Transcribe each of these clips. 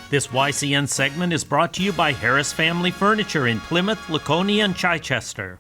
This YCN segment is brought to you by Harris Family Furniture in Plymouth, Laconia, and Chichester.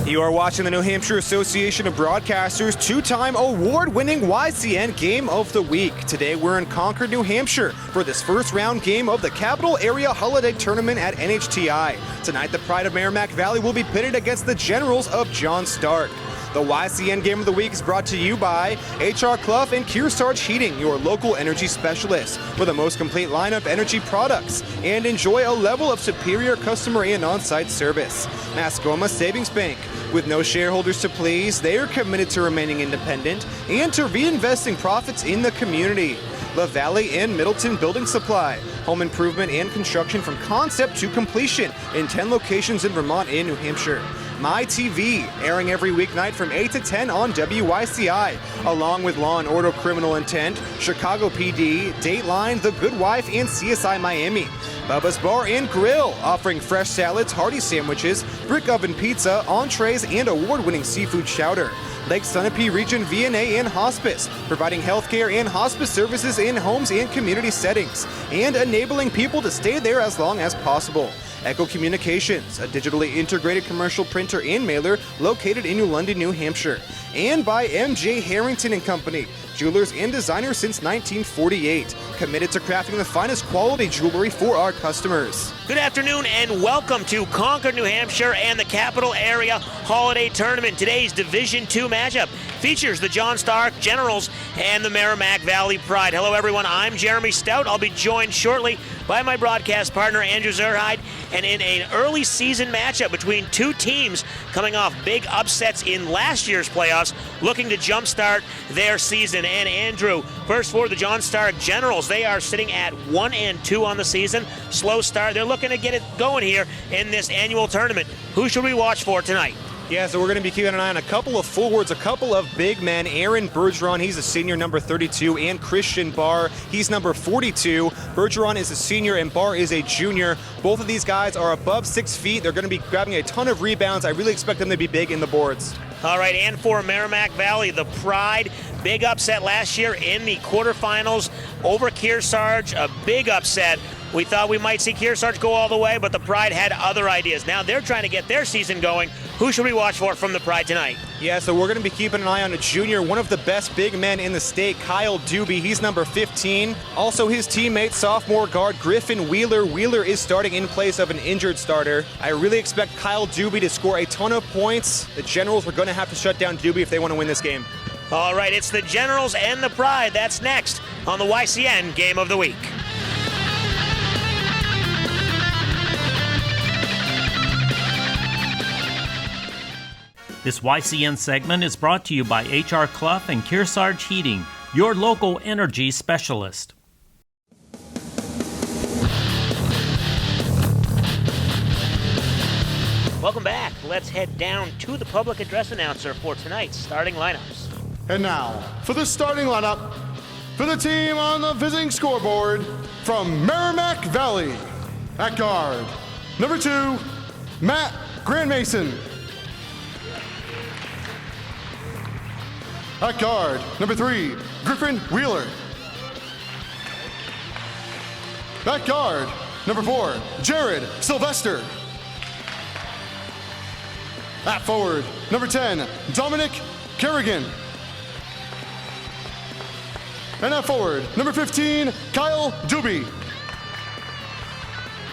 You are watching the New Hampshire Association of Broadcasters' two-time award-winning YCN Game of the Week. Today we're in Concord, New Hampshire for this first round game of the Capital Area Holiday Tournament at NHTI. Tonight the Pride of Merrimack Valley will be pitted against the Generals of John Stark. The YCN Game of the Week is brought to you by HR Clough and Kearsarge Heating, your local energy specialists, for the most complete line of energy products, and enjoy a level of superior customer and on-site service. Mascoma Savings Bank. With no shareholders to please, they are committed to remaining independent and to reinvesting profits in the community. La Valley and Middleton Building Supply. Home improvement and construction from concept to completion in 10 locations in Vermont and New Hampshire. My TV, airing every weeknight from 8 to 10 on WYCI, along with Law & Order Criminal Intent, Chicago PD, Dateline, The Good Wife, and CSI Miami. Bubba's Bar and Grill, offering fresh salads, hearty sandwiches, brick oven pizza, entrees, and award-winning seafood chowder. Lake Sunapee Region VNA and Hospice, providing healthcare and hospice services in homes and community settings, and enabling people to stay there as long as possible. Echo Communications, a digitally integrated commercial printer and mailer located in New London, New Hampshire. And by M.J. Harrington and Company, jewelers and designers since 1948, committed to crafting the finest quality jewelry for our customers. Good afternoon and welcome to Concord, New Hampshire and the Capital Area Holiday Tournament. Today's Division II matchup features the John Stark Generals and the Merrimack Valley Pride. Hello everyone, I'm Jeremy Stout. I'll be joined shortly by my broadcast partner Andrew Zerhide, and in an early season matchup between two teams coming off big upsets in last year's playoffs, looking to jumpstart their season. And Andrew, first for the John Stark Generals, they are sitting at 1-2 on the season. Slow start. They're looking to get it going here in this annual tournament. Who should we watch for tonight? Yeah, so we're going to be keeping an eye on a couple of forwards, a couple of big men. Aaron Bergeron, he's a senior, number 32, and Christian Barr, he's number 42. Bergeron is a senior and Barr is a junior. Both of these guys are above 6 feet. They're going to be grabbing a ton of rebounds. I really expect them to be big in the boards. All right, and for Merrimack Valley, the Pride, big upset last year in the quarterfinals over Kearsarge, a big upset. We thought we might see Kearsarge go all the way, but the Pride had other ideas. Now they're trying to get their season going. Who should we watch for from the Pride tonight? Yeah, so we're going to be keeping an eye on a junior, one of the best big men in the state, Kyle Doobie. He's number 15. Also his teammate, sophomore guard Griffin Wheeler. Wheeler is starting in place of an injured starter. I really expect Kyle Doobie to score a ton of points. The Generals are going to have to shut down Doobie if they want to win this game. All right, it's the Generals and the Pride. That's next on the YCN Game of the Week. This YCN segment is brought to you by HR Clough and Kearsarge Heating, your local energy specialist. Welcome back. Let's head down to the public address announcer for tonight's starting lineups. And now, for the starting lineup, for the team on the visiting scoreboard from Merrimack Valley. At guard, number 2, Matt Grandmason. At guard, number 3, Griffin Wheeler. At guard, number 4, Jared Sylvester. At forward, number 10, Dominic Kerrigan. And at forward, number 15, Kyle Doobie.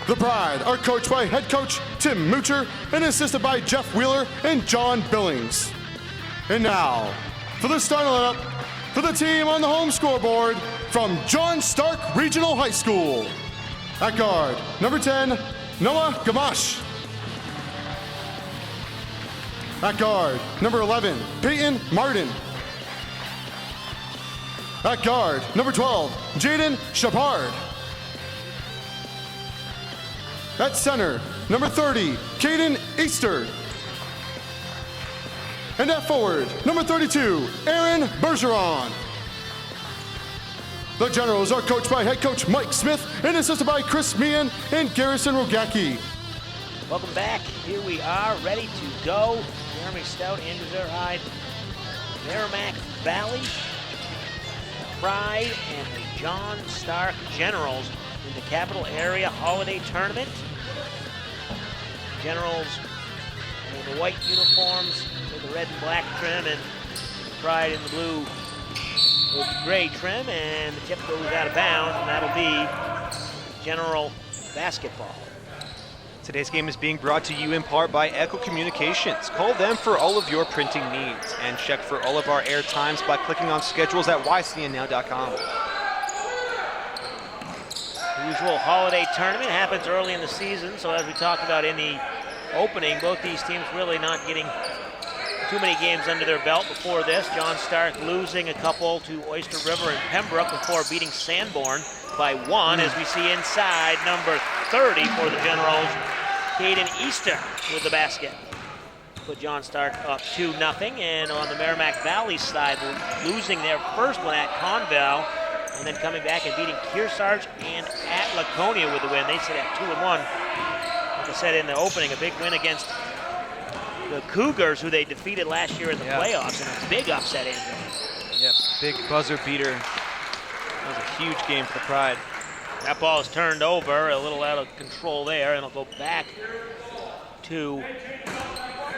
The Pride are coached by head coach Tim Moocher and assisted by Jeff Wheeler and John Billings. And now, for the starting lineup, for the team on the home scoreboard from John Stark Regional High School. At guard, number 10, Noah Gamache. At guard, number 11, Peyton Martin. At guard, number 12, Jaden Shepard. At center, number 30, Caden Easter. And at forward, number 32, Aaron Bergeron. The Generals are coached by head coach Mike Smith and assisted by Chris Meehan and Garrison Rogacki. Welcome back. Here we are, ready to go. Jeremy Stout, Andrew Zerhide. Merrimack Valley Pride and the John Stark Generals in the Capital Area Holiday Tournament. Generals in the white uniforms with the red and black trim, and Pride in the blue with the gray trim, and the tip goes out of bounds, and that'll be General basketball. Today's game is being brought to you in part by Echo Communications. Call them for all of your printing needs and check for all of our air times by clicking on schedules at ycnnow.com. The usual holiday tournament happens early in the season, so as we talked about in the opening, both these teams really not getting too many games under their belt before this. John Stark losing a couple to Oyster River and Pembroke before beating Sanborn by 1, as we see inside number 30 for the Generals, Caden Easter with the basket. Put John Stark up 2-0, and on the Merrimack Valley side, losing their first one at Conval, and then coming back and beating Kearsarge and at Laconia with the win. They sit at 2-1. Like I said in the opening, a big win against the Cougars, who they defeated last year in the playoffs, and a big upset, Andrew. Yep, big buzzer beater. That was a huge game for the Pride. That ball is turned over, a little out of control there, and it'll go back to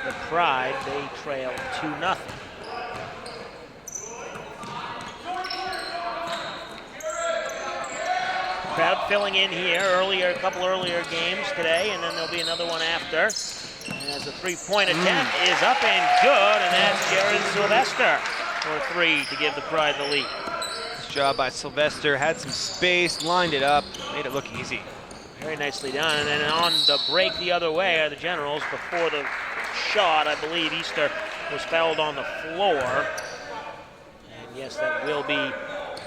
the Pride. They trail 2-0. Crowd filling in here a couple earlier games today, and then there'll be another one after. As the three-point attempt is up and good, and that's Jared Sylvester for 3 to give the Pride the lead. Nice job by Sylvester, had some space, lined it up, made it look easy. Very nicely done, and then on the break the other way are the Generals. Before the shot, I believe Easter was fouled on the floor. And yes, that will be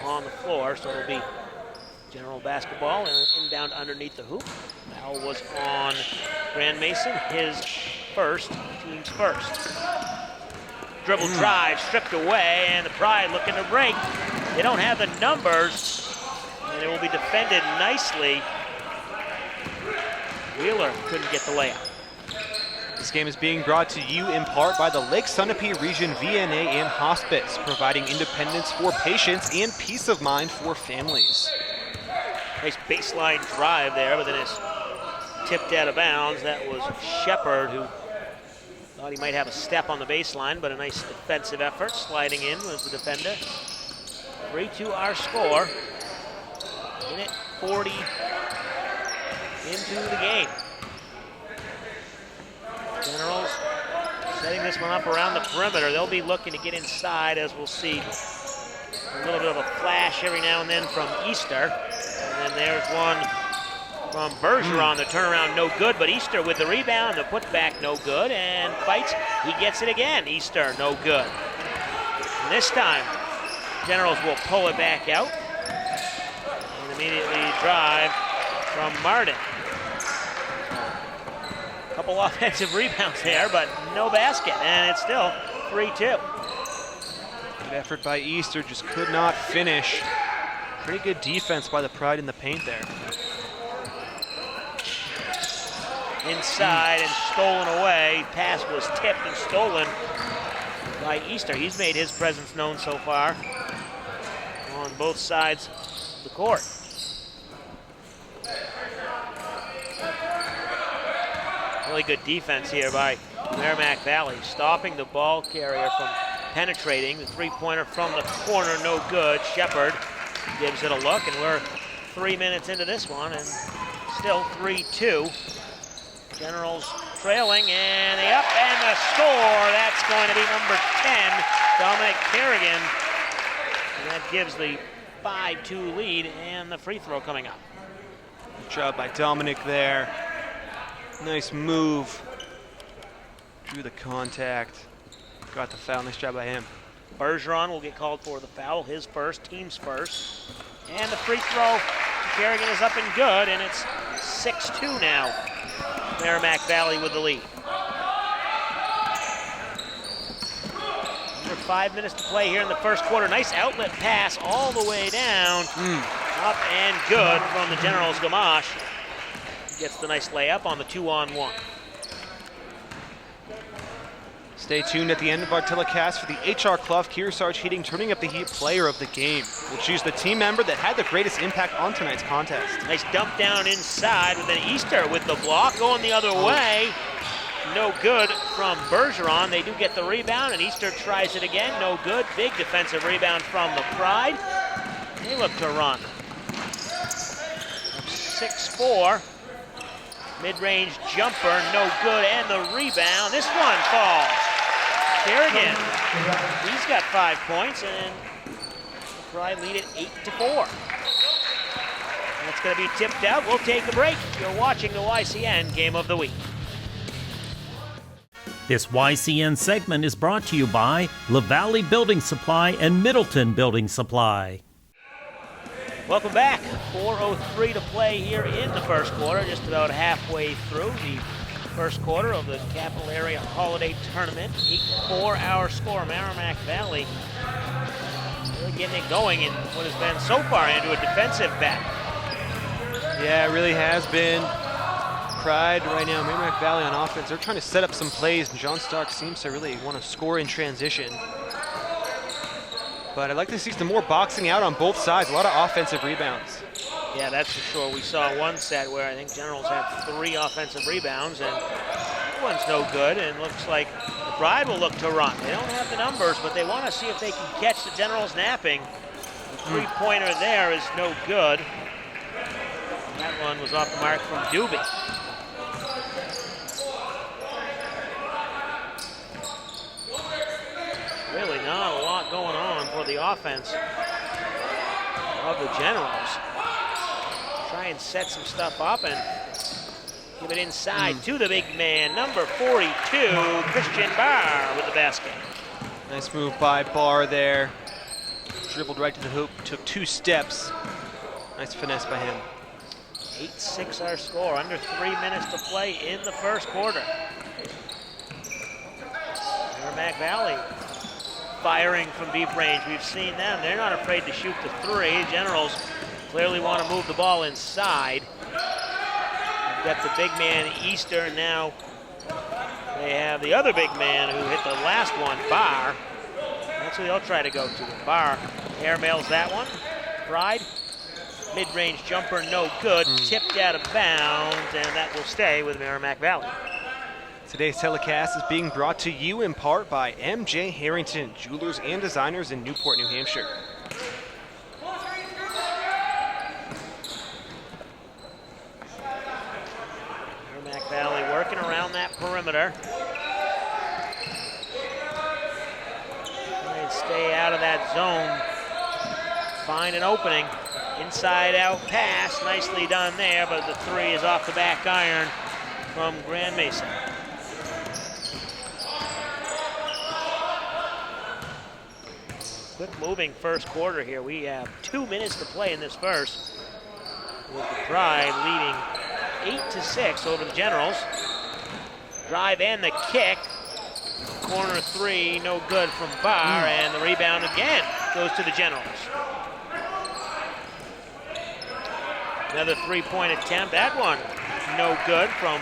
on the floor, so it'll be General basketball, and inbound underneath the hoop. Foul was on Grand Mason, his first, team's first. Dribble drive, stripped away, and the Pride looking to break. They don't have the numbers, and it will be defended nicely. Wheeler couldn't get the layup. This game is being brought to you in part by the Lake Sunapee Region VNA and Hospice, providing independence for patients and peace of mind for families. Nice baseline drive there, but then it's tipped out of bounds. That was Shepard, who thought he might have a step on the baseline, but a nice defensive effort. Sliding in was the defender. 3-2 our score. Minute 40 into the game. Generals setting this one up around the perimeter. They'll be looking to get inside, as we'll see a little bit of a flash every now and then from Easter. And then there's one from Bergeron. The turnaround no good, but Easter with the rebound. The putback no good, and fights. He gets it again. Easter no good. And this time, Generals will pull it back out. And immediately drive from Martin. A couple offensive rebounds there, but no basket, and it's still 3-2. Good effort by Easter, just could not finish. Pretty good defense by the Pride in the paint there. Inside and stolen away. Pass was tipped and stolen by Easter. He's made his presence known so far on both sides of the court. Really good defense here by Merrimack Valley, stopping the ball carrier from penetrating. The three-pointer from the corner, no good. Shepard gives it a look, and we're 3 minutes into this one, and still 3-2. Generals trailing, and the up and the score. That's going to be number 10, Dominic Kerrigan. And that gives the 5-2 lead, and the free throw coming up. Good job by Dominic there. Nice move. Drew the contact. Got the foul. Nice job by him. Bergeron will get called for the foul, his first, team's first. And the free throw to Kerrigan is up and good, and it's 6-2 now. Merrimack Valley with the lead. Under 5 minutes to play here in the first quarter. Nice outlet pass all the way down. Up and good from the Generals. Gamache gets the nice layup on the 2-on-1. Stay tuned at the end of our telecast for the HR Clough Kearsarge Heating Turning Up the Heat Player of the Game. We'll choose the team member that had the greatest impact on tonight's contest. Nice dump down inside with an Easter with the block going the other way. No good from Bergeron. They do get the rebound, and Easter tries it again. No good. Big defensive rebound from the Pride. They look to run. 6-4. Mid-range jumper, no good, and the rebound. This one falls. Kerrigan, he's got 5 points, and the Pride lead it 8-4. That's going to be tipped out. We'll take a break. You're watching the YCN Game of the Week. This YCN segment is brought to you by LaValley Building Supply and Middleton Building Supply. Welcome back. 4:03 to play here in the first quarter, just about halfway through the first quarter of the Capital Area Holiday Tournament. 8-4 our score. Merrimack Valley really getting it going in what has been so far into a defensive battle. Yeah, it really has been. Pride right now, Merrimack Valley on offense. They're trying to set up some plays, and John Stark seems to really want to score in transition. But I'd like to see some more boxing out on both sides. A lot of offensive rebounds. Yeah, that's for sure. We saw one set where I think Generals had 3 offensive rebounds, and that one's no good, and looks like the Pride will look to run. They don't have the numbers, but they want to see if they can catch the Generals napping. The three-pointer there is no good. That one was off the mark from Doobie. Really not a lot going on for the offense of the Generals. Try and set some stuff up and give it inside to the big man, number 42, Christian Barr with the basket. Nice move by Barr there. Dribbled right to the hoop, took 2 steps. Nice finesse by him. 8-6 our score, under 3 minutes to play in the first quarter. Merrimack Valley firing from deep range. We've seen them. They're not afraid to shoot the 3. Generals clearly want to move the ball inside. They've got the big man, Easter, and now they have the other big man who hit the last one, Barr. That's who they'll try to go to. Barr airmails that one. Pride, mid-range jumper, no good. Tipped out of bounds, and that will stay with Merrimack Valley. Today's telecast is being brought to you in part by MJ Harrington, Jewelers and Designers in Newport, New Hampshire. Merrimack Valley working around that perimeter. Try and stay out of that zone. Find an opening. Inside out pass, nicely done there, but the 3 is off the back iron from Grand Mesa. Quick moving first quarter here. We have 2 minutes to play in this first, with the Pride leading 8-6 over the Generals. Drive and the kick. Corner 3, no good from Barr, and the rebound again goes to the Generals. Another 3-point attempt. That one no good from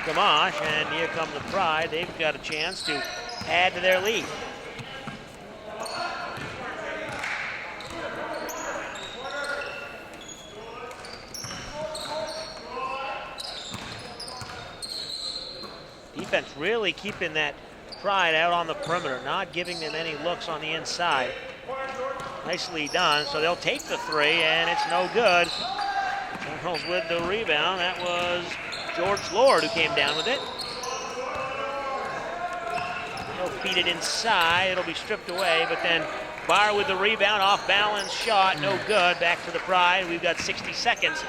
Gamache, and here come the Pride. They've got a chance to add to their lead. Defense really keeping that Pride out on the perimeter, not giving them any looks on the inside. Nicely done, so they'll take the 3, and it's no good. Generals with the rebound. That was George Lord who came down with it. They'll feed it inside. It'll be stripped away, but then Barr with the rebound, off balance shot, no good. Back to the Pride. We've got 60 seconds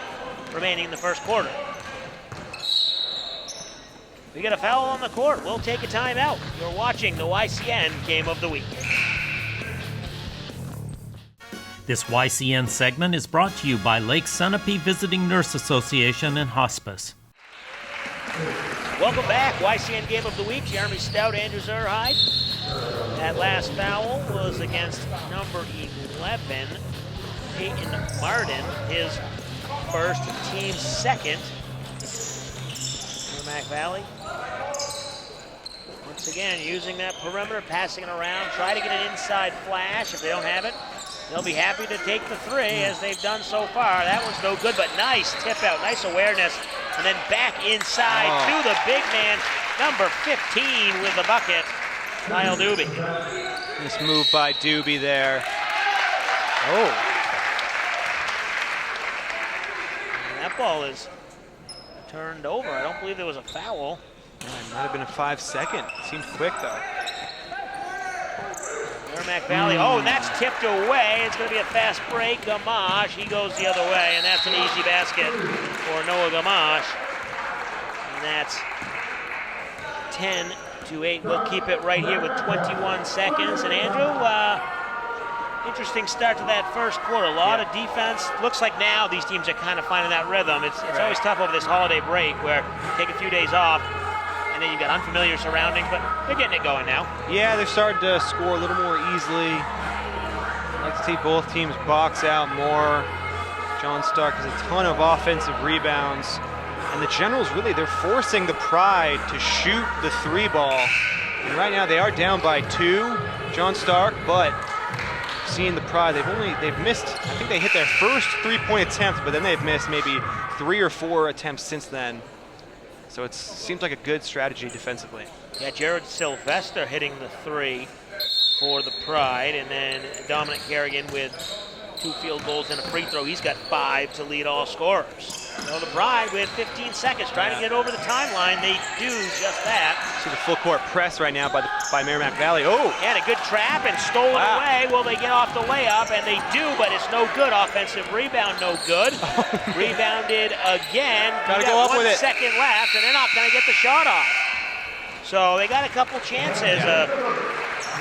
remaining in the first quarter. We got a foul on the court. We'll take a timeout. You're watching the YCN Game of the Week. This YCN segment is brought to you by Lake Sunapee Visiting Nurse Association and Hospice. Welcome back. YCN Game of the Week. Jeremy Stout, Andrew Zerhide. That last foul was against number 11, Peyton Martin, his first, team second. Merrimack Valley once once again, using that perimeter, passing it around, try to get an inside flash. If they don't have it, they'll be happy to take the three, as they've done so far. That one's no good, but nice tip out, nice awareness. And then back inside to the big man, number 15 with the bucket, Kyle Doobie. Nice move by Doobie there. Oh. And that ball is turned over. I don't believe there was a foul. Yeah, it might have been a 5-second. Seemed quick, though. Merrimack Valley, and that's tipped away. It's going to be a fast break. Gamache, he goes the other way, and that's an easy basket for Noah Gamache. And that's 10-8. We'll keep it right here with 21 seconds. And Andrew, interesting start to that first quarter. A lot of defense. Looks like now these teams are kind of finding that rhythm. It's always tough over this holiday break where you take a few days off, and then you've got unfamiliar surroundings, but they're getting it going now. Yeah, they're starting to score a little more easily. I like to see both teams box out more. John Stark has a ton of offensive rebounds. And the Generals, really, they're forcing the Pride to shoot the three ball. And right now they are down by 2, John Stark, but seeing the Pride, they've missed, I think they hit their first three-point attempt, but then they've missed maybe 3 or 4 attempts since then. So it seems like a good strategy defensively. Yeah, Jared Sylvester hitting the 3 for the Pride, and then Dominic Kerrigan with 2 field goals and a free throw. He's got 5 to lead all scorers. So the Pride with 15 seconds trying to get over the timeline. They do just that. See the full court press right now by Merrimack Valley. Oh! And a good trap and stolen away. Will they get off the layup? And they do, but it's no good. Offensive rebound, no good. Rebounded again. Gotta go up with it. 1 second left, and they're not going to get the shot off. So they got a couple chances.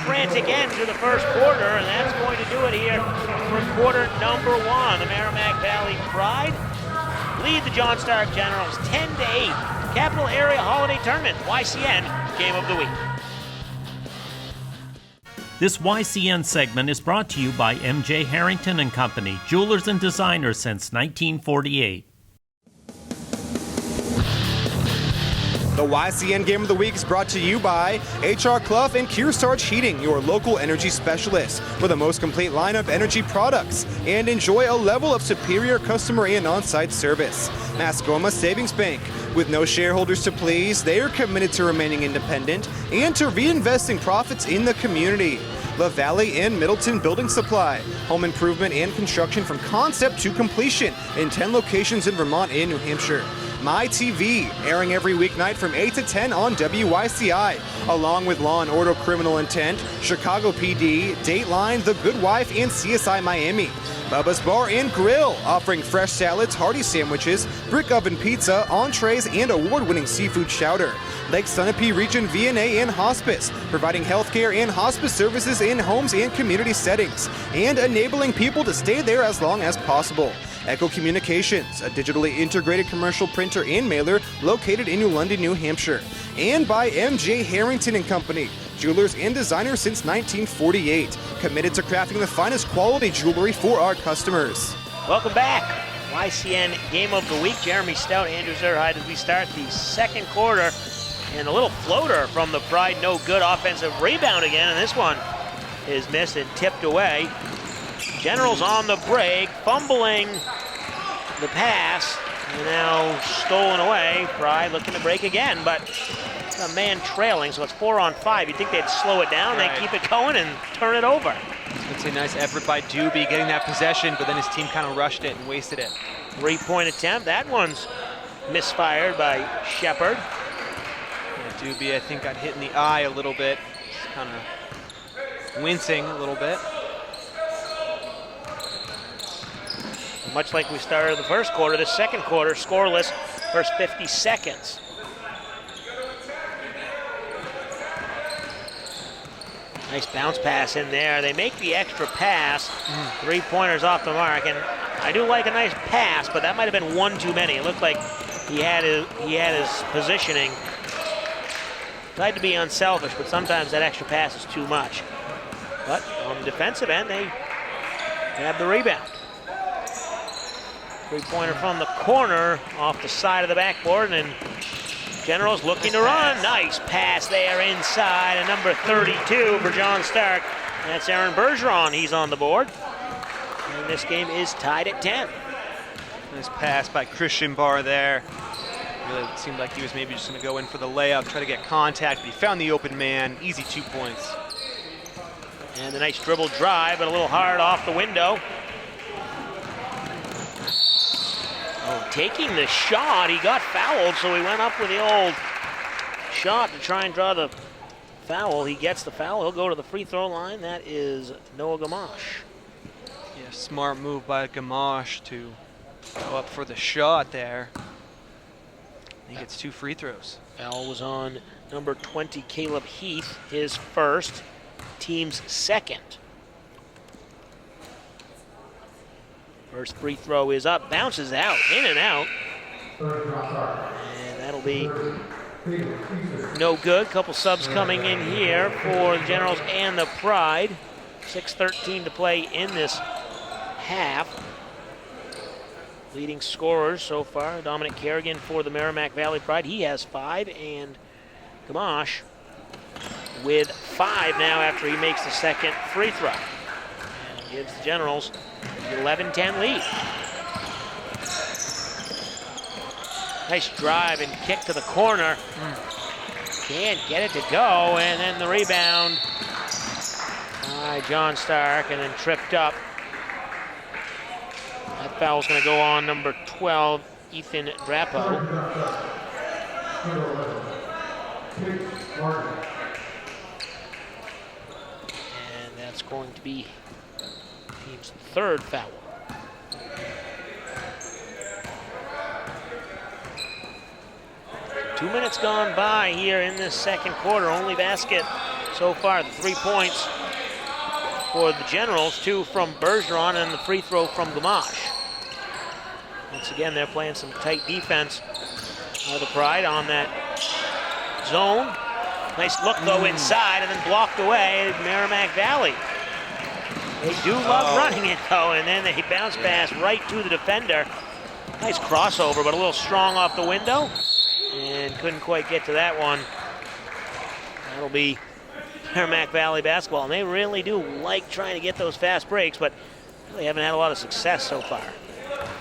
Frantic end to the first quarter, and that's going to do it here for quarter number 1. The Merrimack Valley Pride lead the John Stark Generals 10-8. Capital Area Holiday Tournament, YCN Game of the Week. This YCN segment is brought to you by MJ Harrington and Company, jewelers and designers since 1948. The YCN Game of the Week is brought to you by HR Clough and Kearsarge Heating, your local energy specialist, for the most complete line of energy products, and enjoy a level of superior customer and on-site service. Mascoma Savings Bank. With no shareholders to please, they are committed to remaining independent and to reinvesting profits in the community. La Valley and Middleton Building Supply. Home improvement and construction from concept to completion in 10 locations in Vermont and New Hampshire. My TV, airing every weeknight from 8 to 10 on WYCI, along with Law & Order Criminal Intent, Chicago PD, Dateline, The Good Wife, and CSI Miami. Bubba's Bar and Grill, offering fresh salads, hearty sandwiches, brick oven pizza, entrees, and award-winning seafood chowder. Lake Sunapee Region VNA and Hospice, providing healthcare and hospice services in homes and community settings, and enabling people to stay there as long as possible. Echo Communications, a digitally integrated commercial printer and mailer located in New London, New Hampshire. And by MJ Harrington and Company, jewelers and designers since 1948, committed to crafting the finest quality jewelry for our customers. Welcome back. YCN Game of the Week. Jeremy Stout, Andrew Zerhide as we start the second quarter. And a little floater from the Pride, no good. Offensive rebound again, and this one is missed and tipped away. Generals on the break, fumbling the pass, and now stolen away. Pride looking to break again, but a man trailing, so it's 4 on 5. You'd think they'd slow it down, right. They keep it going and turn it over. It's a nice effort by Doobie getting that possession, but then his team kind of rushed it and wasted it. 3-point attempt. That one's misfired by Shepard. Yeah, Doobie, I think, got hit in the eye a little bit. Just kind of wincing a little bit. Much like we started the first quarter, the second quarter scoreless, first 50 seconds. Nice bounce pass in there. They make the extra pass. 3-pointers off the mark, and I do like a nice pass, but that might have been one too many. It looked like he had his positioning. Tried to be unselfish, but sometimes that extra pass is too much. But on the defensive end, they have the rebound. 3-pointer from the corner off the side of the backboard, and Generals looking to run. Nice pass there inside. And number 32 for John Stark. That's Aaron Bergeron. He's on the board. And this game is tied at 10. Nice pass by Christian Barr there. Really seemed like he was maybe just going to go in for the layup, try to get contact, but he found the open man. Easy 2 points. And a nice dribble drive, but a little hard off the window. Oh, taking the shot, he got fouled, so he went up with the old shot to try and draw the foul. He gets the foul, he'll go to the free throw line. That is Noah Gamache. Yeah, smart move by Gamache to go up for the shot there. He gets 2 free throws. Foul was on number 20, Caleb Heath, his first, team's second. First free throw is up, bounces out, in and out. And that'll be no good. Couple subs coming in here for the Generals and the Pride. 6:13 to play in this half. Leading scorers so far, Dominic Kerrigan for the Merrimack Valley Pride. He has 5, and Gamache with 5 now after he makes the second free throw. And gives the Generals the 11-10 lead. Nice drive and kick to the corner. Can't get it to go, and then the rebound by John Stark, and then tripped up. That foul's going to go on number 12, Ethan Drapo. And that's going to be team's third foul. Two minutes gone by here in this second quarter. Only basket so far, the 3 points for the Generals, 2 from Bergeron and the free throw from Gamache. Once again, they're playing some tight defense. The Pride on that zone. Nice look though inside and then blocked away. Merrimack Valley. They do love running it though, and then they bounce pass right to the defender. Nice crossover, but a little strong off the window. And couldn't quite get to that one. That'll be Merrimack Valley basketball, and they really do like trying to get those fast breaks, but really haven't had a lot of success so far.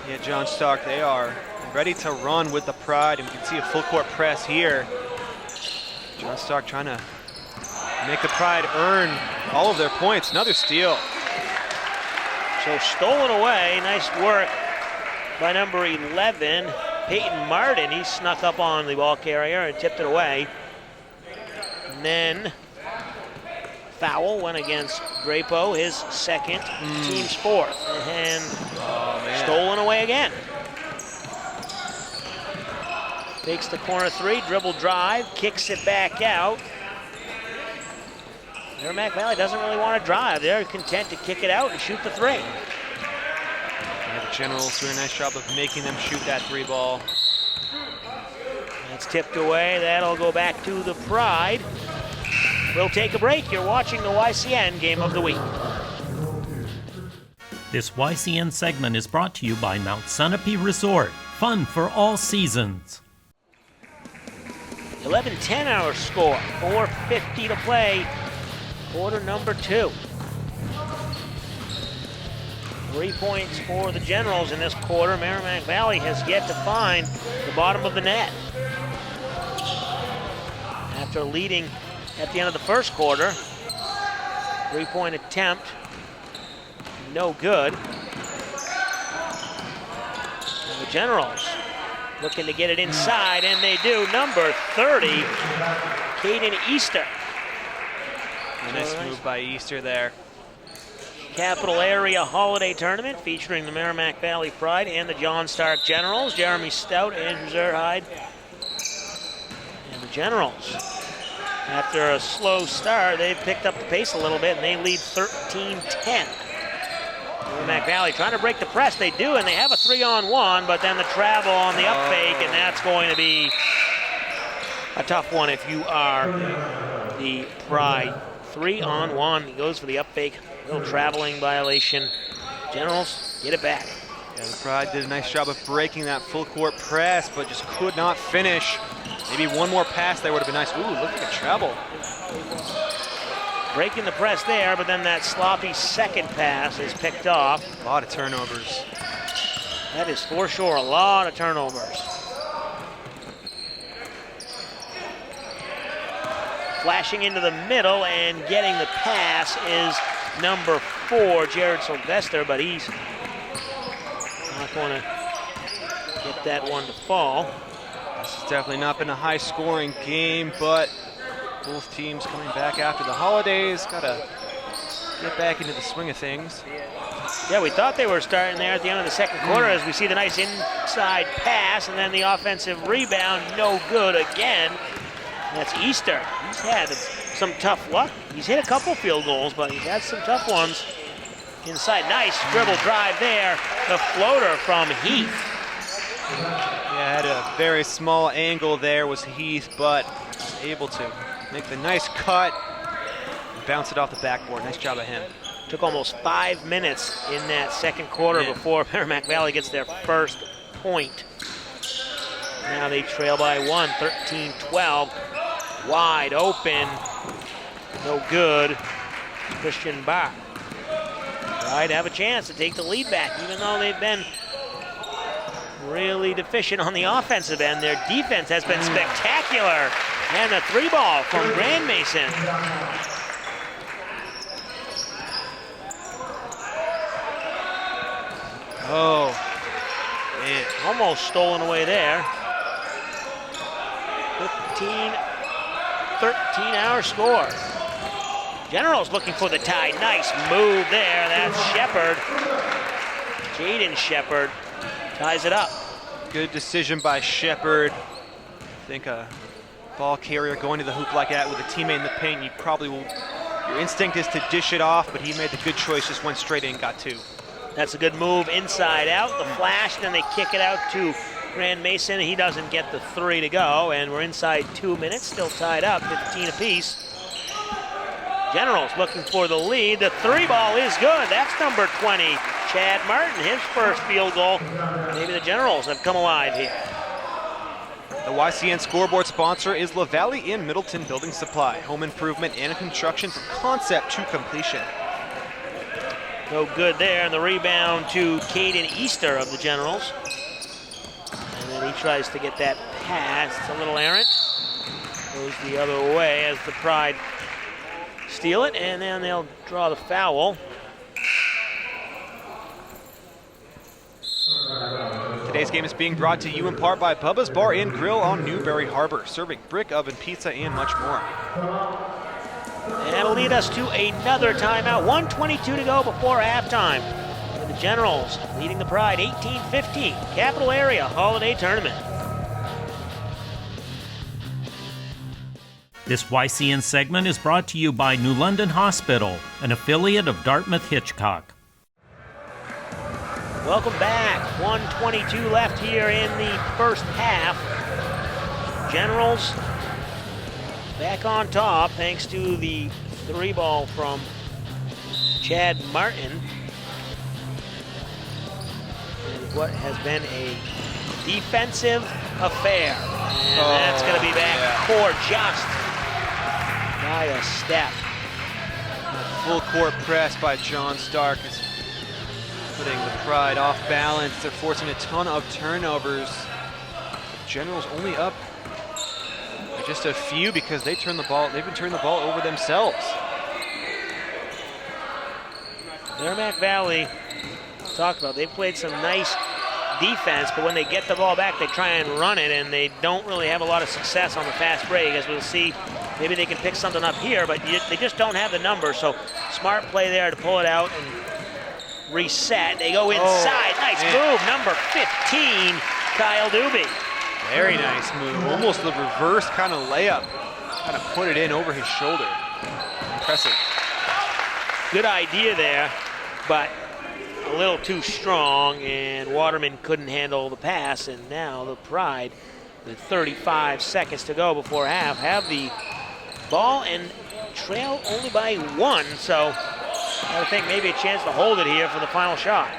Yeah, John Stark, they are ready to run with the Pride, and we can see a full court press here. John Stark trying to make the Pride earn all of their points. Another steal. So stolen away, nice work by number 11, Peyton Martin. He snuck up on the ball carrier and tipped it away. And then foul went against Drapo, his second, team's fourth. And stolen away again. Takes the corner 3, dribble drive, kicks it back out. Merrimack Valley doesn't really want to drive. They're content to kick it out and shoot the 3. Yeah, the Generals do a nice job of making them shoot that 3 ball. That's tipped away. That'll go back to the Pride. We'll take a break. You're watching the YCN Game of the Week. This YCN segment is brought to you by Mount Sunapee Resort. Fun for all seasons. 11-10 our score. 4:50 to play. Quarter number 2. 3 points for the Generals in this quarter. Merrimack Valley has yet to find the bottom of the net. After leading at the end of the first quarter, 3-point attempt, no good. And the Generals looking to get it inside, and they do. Number 30, Caden Easter. Nice move by Easter there. Capital Area Holiday Tournament featuring the Merrimack Valley Pride and the John Stark Generals. Jeremy Stout, Andrew Zerhide, and the Generals. After a slow start, they've picked up the pace a little bit, and they lead 13-10. Merrimack Valley trying to break the press. They do, and they have a 3-on-1, but then the travel on the up fake, and that's going to be a tough one if you are the Pride. 3-on-1, he goes for the up fake. Little traveling violation. Generals get it back. Yeah, the Pride did a nice job of breaking that full court press, but just could not finish. Maybe one more pass there would have been nice. Ooh, look at the treble. Breaking the press there, but then that sloppy second pass is picked off. A lot of turnovers. That is for sure, a lot of turnovers. Flashing into the middle and getting the pass is number 4, Jared Sylvester, but he's not going to get that one to fall. This has definitely not been a high-scoring game, but both teams coming back after the holidays. Got to get back into the swing of things. Yeah, we thought they were starting there at the end of the second quarter as we see the nice inside pass and then the offensive rebound, no good again. That's Easter. He's had some tough luck. He's hit a couple field goals, but he's had some tough ones inside. Nice dribble drive there. The floater from Heath. Yeah, had a very small angle there was Heath, but able to make the nice cut and bounce it off the backboard. Nice job of him. Took almost 5 minutes in that second quarter before Merrimack Valley gets their first point. Now they trail by 1, 13-12. Wide open, no good. Christian Bach. Pride have a chance to take the lead back, even though they've been really deficient on the offensive end. Their defense has been spectacular. And the 3-ball from Grand Mason. Oh, man. Almost stolen away there. 13-hour score. Generals looking for the tie. Nice move there. That's Shepard. Jaden Shepard ties it up. Good decision by Shepard. I think a ball carrier going to the hoop like that with a teammate in the paint, you probably will, your instinct is to dish it off, but he made the good choice, just went straight in and got 2. That's a good move inside out. The flash, then they kick it out to Grand Mason. He doesn't get the 3 to go, and we're inside 2 minutes, still tied up, 15 apiece. Generals looking for the lead. The 3-ball is good. That's number 20, Chad Martin, his first field goal. Maybe the Generals have come alive here. The YCN scoreboard sponsor is LaValle Inn Middleton Building Supply. Home improvement and construction from concept to completion. No good there, and the rebound to Caden Easter of the Generals. And then he tries to get that pass. It's a little errant. Goes the other way as the Pride steal it, and then they'll draw the foul. Today's game is being brought to you in part by Bubba's Bar and Grill on Newberry Harbor, serving brick oven pizza and much more. And that'll lead us to another timeout. 1:22 to go before halftime. For the Generals leading the Pride 18-15. Capital Area Holiday Tournament. This YCN segment is brought to you by New London Hospital, an affiliate of Dartmouth Hitchcock. Welcome back. 1:22 left here in the first half. Generals back on top thanks to the 3-ball from Chad Martin. And what has been a defensive affair. And that's going to be back court just by a step. Full court press by John Stark is putting the Pride off balance. They're forcing a ton of turnovers. The Generals only up by just a few because they've been turning the ball over themselves. Merrimack Valley, talked about, they played some nice defense, but when they get the ball back, they try and run it, and they don't really have a lot of success on the fast break. As we'll see, maybe they can pick something up here, but they just don't have the numbers. So smart play there to pull it out and reset. They go inside. Nice move, number 15, Kyle Doobie. Very nice move. Almost the reverse kind of layup. Kind of put it in over his shoulder. Impressive. Good idea there, but a little too strong, and Waterman couldn't handle the pass, and now the Pride, with 35 seconds to go before half, have the ball and trail only by 1, so I think maybe a chance to hold it here for the final shot.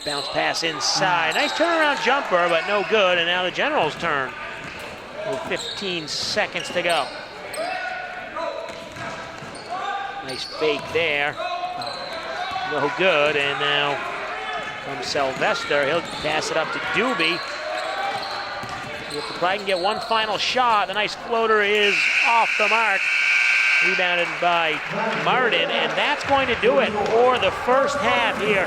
Bounce pass inside. Nice turnaround jumper, but no good. And now the Generals' turn with 15 seconds to go. Nice fake there. No good. And now from Sylvester, he'll pass it up to Doobie. If the Pride can get one final shot, the nice floater is off the mark. Rebounded by Martin, and that's going to do it for the first half here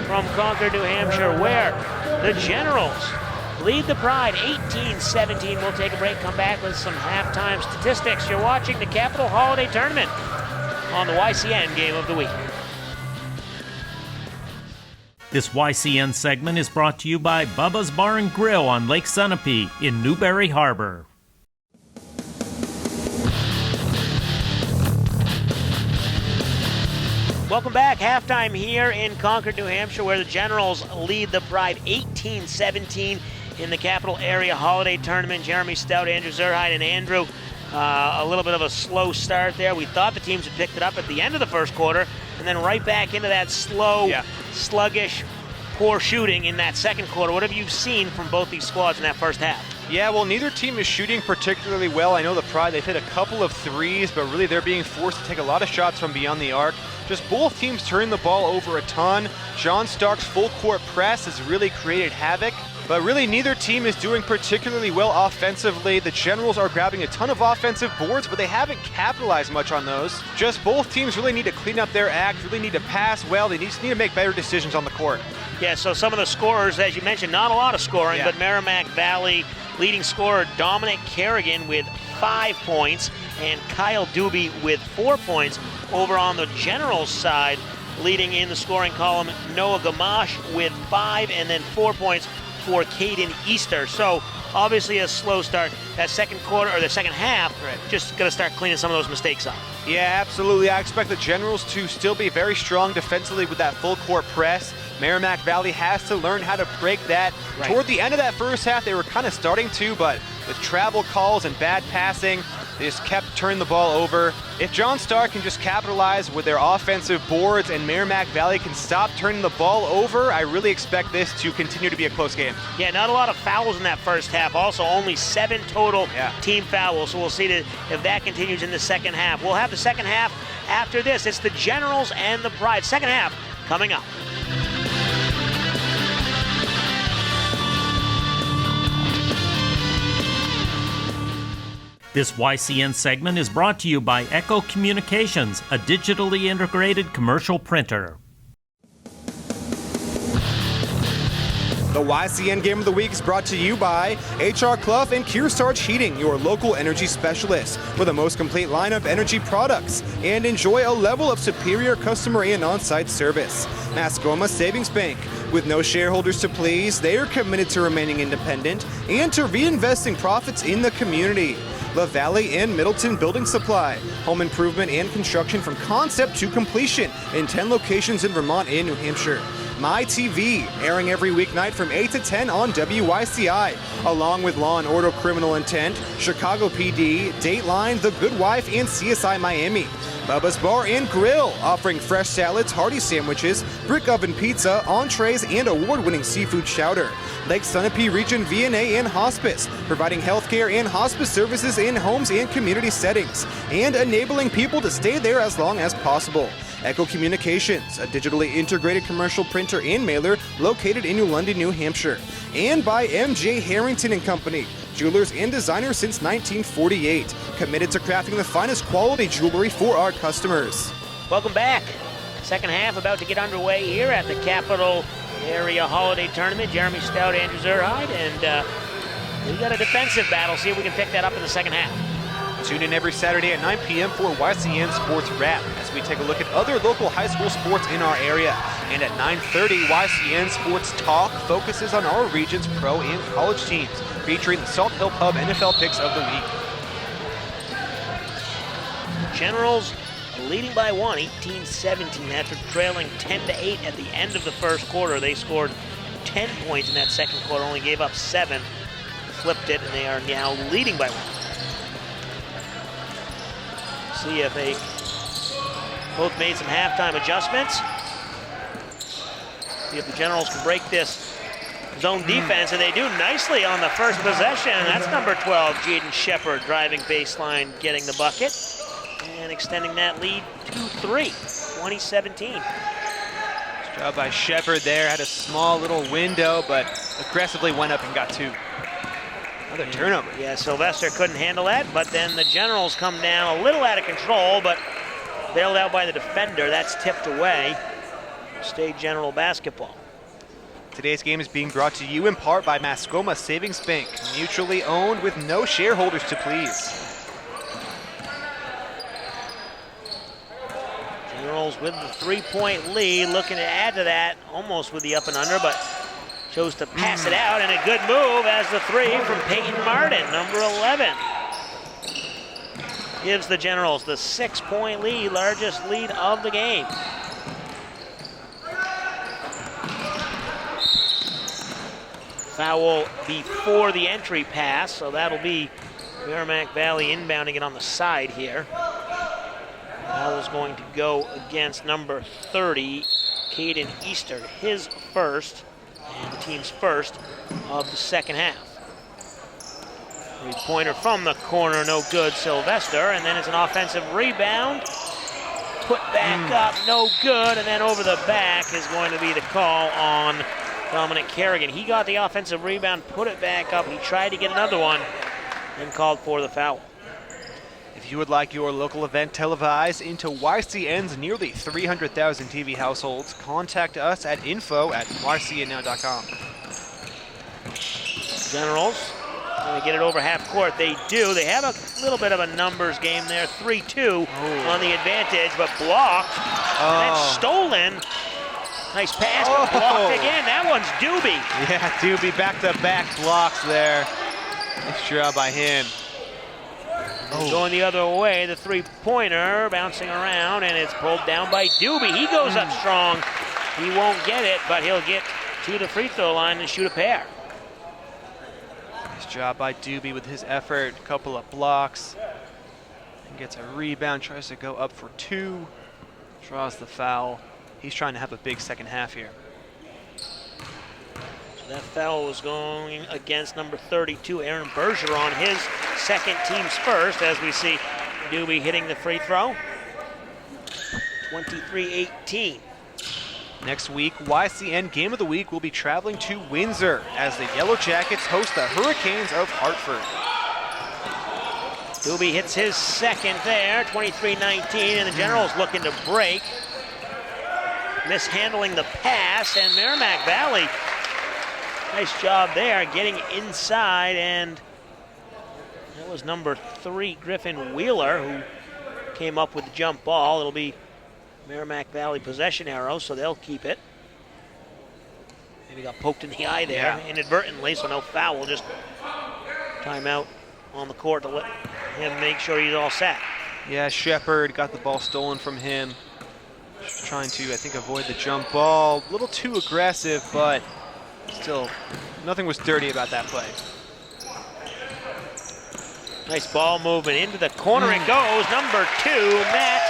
from Concord, New Hampshire, where the Generals lead the Pride 18-17. We'll take a break, come back with some halftime statistics. You're watching the Capital Holiday Tournament on the YCN Game of the Week. This YCN segment is brought to you by Bubba's Bar and Grill on Lake Sunapee in Newberry Harbor. Welcome back. Halftime here in Concord, New Hampshire, where the Generals lead the Pride 18-17 in the Capital Area Holiday Tournament. Jeremy Stout, Andrew Zerhide, and Andrew. A little bit of a slow start there. We thought the teams had picked it up at the end of the first quarter, and then right back into that slow, sluggish, poor shooting in that second quarter. What have you seen from both these squads in that first half? Yeah, well, neither team is shooting particularly well. I know the Pride, they've hit a couple of threes, but really they're being forced to take a lot of shots from beyond the arc. Just both teams turning the ball over a ton. John Stark's full court press has really created havoc, but really neither team is doing particularly well offensively. The Generals are grabbing a ton of offensive boards, but they haven't capitalized much on those. Just both teams really need to clean up their act, really need to pass well. They just need to make better decisions on the court. Yeah, so some of the scorers, as you mentioned, not a lot of scoring, but Merrimack Valley leading scorer Dominic Kerrigan with 5 points and Kyle Doobie with 4 points. Over on the Generals side, leading in the scoring column, Noah Gamache with 5 and then 4 points for Caden Easter. So obviously a slow start. That second quarter, or the second half, just going to start cleaning some of those mistakes up. Yeah, absolutely. I expect the Generals to still be very strong defensively with that full court press. Merrimack Valley has to learn how to break that. Toward the end of that first half, they were kind of starting to, but with travel calls and bad passing, they just kept turning the ball over. If John Stark can just capitalize with their offensive boards and Merrimack Valley can stop turning the ball over, I really expect this to continue to be a close game. Yeah, not a lot of fouls in that first half. Also, only 7 total team fouls. So we'll see if that continues in the second half. We'll have the second half after this. It's the Generals and the Pride. Second half coming up. This YCN segment is brought to you by Echo Communications, a digitally integrated commercial printer. The YCN Game of the Week is brought to you by HR Clough and Kearsarge Heating, your local energy specialist, for the most complete line of energy products, and enjoy a level of superior customer and on-site service. Mascoma Savings Bank. With no shareholders to please, they are committed to remaining independent and to reinvesting profits in the community. La Valley and Middleton Building Supply. Home improvement and construction from concept to completion in 10 locations in Vermont and New Hampshire. My TV, airing every weeknight from 8 to 10 on WYCI, along with Law & Order Criminal Intent, Chicago PD, Dateline, The Good Wife, and CSI Miami. Bubba's Bar and Grill, offering fresh salads, hearty sandwiches, brick oven pizza, entrees, and award-winning seafood chowder. Lake Sunapee Region VNA and Hospice, providing healthcare and hospice services in homes and community settings, and enabling people to stay there as long as possible. Echo Communications, a digitally integrated commercial printer and mailer located in New London, New Hampshire. And by MJ Harrington & Company, jewelers and designers since 1948, committed to crafting the finest quality jewelry for our customers. Welcome back. Second half about to get underway here at the Capital Area Holiday Tournament. Jeremy Stout, Andrew Zerhide, and we got a defensive battle. See if we can pick that up in the second half. Tune in every Saturday at 9 p.m. for YCN Sports Wrap as we take a look at other local high school sports in our area. And at 9:30, YCN Sports Talk focuses on our region's pro and college teams, featuring the Salt Hill Pub NFL Picks of the Week. Generals leading by 1, 18-17, after trailing 10-8 at the end of the first quarter. They scored 10 points in that second quarter, only gave up 7, flipped it, and they are now leading by 1. See if they both made some halftime adjustments. See if the Generals can break this zone defense, and they do nicely on the first possession. That's number 12, Jaden Shepard, driving baseline, getting the bucket, and extending that lead to 3, 2017. Nice job by Shepard there. Had a small little window, but aggressively went up and got 2. Another turnover. Yeah, Sylvester couldn't handle that, but then the Generals come down a little out of control, but bailed out by the defender. That's tipped away. State General basketball. Today's game is being brought to you in part by Mascoma Savings Bank, mutually owned with no shareholders to please. Generals with the 3-point lead, looking to add to that, almost with the up and under, but chose to pass it out, and a good move as the 3 from Peyton Martin, number 11. Gives the Generals the 6-point lead, largest lead of the game. Foul before the entry pass, so that'll be Merrimack Valley inbounding it on the side here. Foul's going to go against number 30, Caden Easter, his first, and the team's first of the second half. 3-pointer from the corner, no good, Sylvester, and then it's an offensive rebound. Put back up, no good, and then over the back is going to be the call on Dominic Kerrigan. He got the offensive rebound, put it back up. He tried to get another one and called for the foul. If you would like your local event televised into YCN's nearly 300,000 TV households, contact us at info@ycnnow.com. Generals going to get it over half court. They do. They have a little bit of a numbers game there. 3-2 on the advantage, but blocked. And then stolen. Nice pass, but blocked again. That one's Doobie. Yeah, Doobie back-to-back blocks there. Nice job by him. Going the other way, the 3-pointer bouncing around, and it's pulled down by Doobie. He goes up strong. He won't get it, but he'll get to the free throw line and shoot a pair. Nice job by Doobie with his effort. Couple of blocks. And gets a rebound, tries to go up for 2. Draws the foul. He's trying to have a big second half here. So that foul was going against number 32, Aaron Bergeron, his second, team's first, as we see Doobie hitting the free throw. 23-18. Next week, YCN Game of the Week will be traveling to Windsor as the Yellow Jackets host the Hurricanes of Hartford. Doobie hits his second there, 23-19, and the Generals looking to break. Mishandling the pass, and Merrimack Valley, nice job there, getting inside, and that was number 3, Griffin Wheeler, who came up with the jump ball. It'll be Merrimack Valley possession arrow, so they'll keep it. Maybe got poked in the eye there inadvertently, so no foul, just timeout on the court to let him make sure he's all set. Yeah, Shepard got the ball stolen from him. Just trying to, I think, avoid the jump ball. A little too aggressive, but still, nothing was dirty about that play. Nice ball movement into the corner. It goes. Number 2, Matt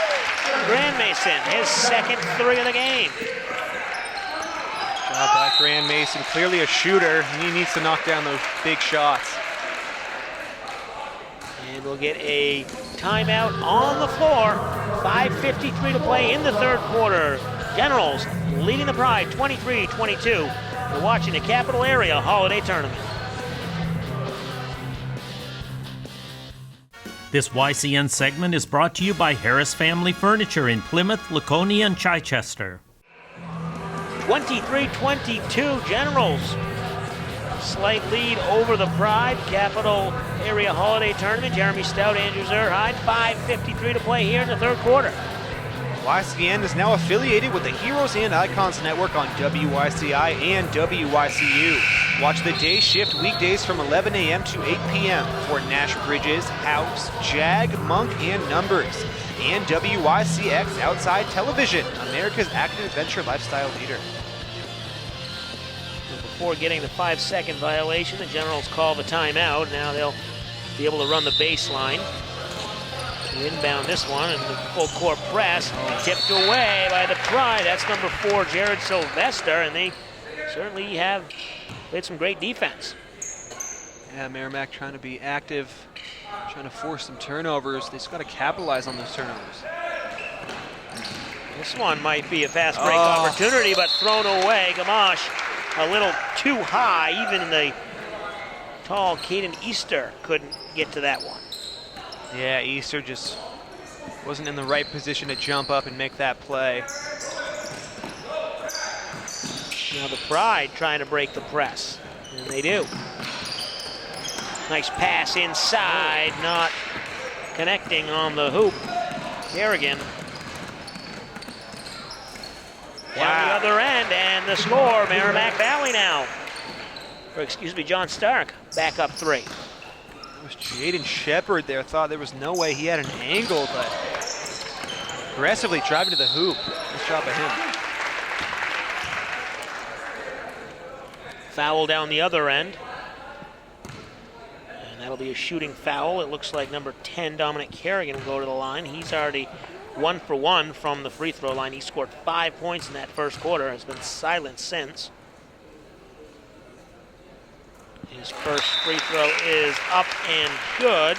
Grandmason, his second 3 of the game. Job by Grandmason, clearly a shooter. He needs to knock down those big shots. And we'll get a timeout on the floor. 5:53 to play in the third quarter. Generals leading the Pride 23-22. You're watching the Capital Area Holiday Tournament. This YCN segment is brought to you by Harris Family Furniture in Plymouth, Laconia, and Chichester. 23-22 Generals. Slight lead over the Pride. Capital Area Holiday Tournament. Jeremy Stout, Andrew Zerhide. 5:53 to play here in the third quarter. YCN is now affiliated with the Heroes and Icons Network on WYCI and WYCU. Watch the day shift weekdays from 11 a.m. to 8 p.m. for Nash Bridges, House, Jag, Monk, and Numbers. And WYCX Outside Television, America's active adventure lifestyle leader. Before getting the 5-second violation, the Generals call the timeout. Now they'll be able to run the baseline. Inbound this one, and the full court press tipped away by the Pride. That's number 4, Jared Sylvester, and they certainly have played some great defense. Yeah, Merrimack trying to be active, trying to force some turnovers. They just got to capitalize on those turnovers. This one might be a fast break opportunity, but thrown away. Gamache a little too high. Even the tall Caden Easter couldn't get to that one. Yeah, Easter just wasn't in the right position to jump up and make that play. Now the Pride trying to break the press, and they do. Nice pass inside, not connecting on the hoop. Kerrigan. Down the other end, and the score, Merrimack Valley now. Or excuse me, John Stark, back up 3. It was Jaden Shepard there. Thought there was no way he had an angle, but aggressively driving to the hoop. Nice job by him. Foul down the other end. And that'll be a shooting foul. It looks like number 10, Dominic Kerrigan, will go to the line. He's already 1 for 1 from the free throw line. He scored 5 points in that first quarter, has been silent since. His first free throw is up and good.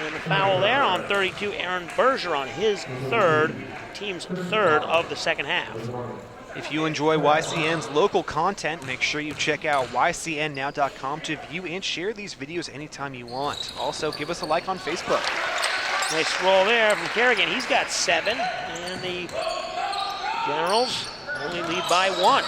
And the foul there on 32, Aaron Bergeron, his team's third of the second half. If you enjoy YCN's local content, make sure you check out YCNnow.com to view and share these videos anytime you want. Also, give us a like on Facebook. Nice roll there from Kerrigan. He's got 7, and the Generals only lead by 1.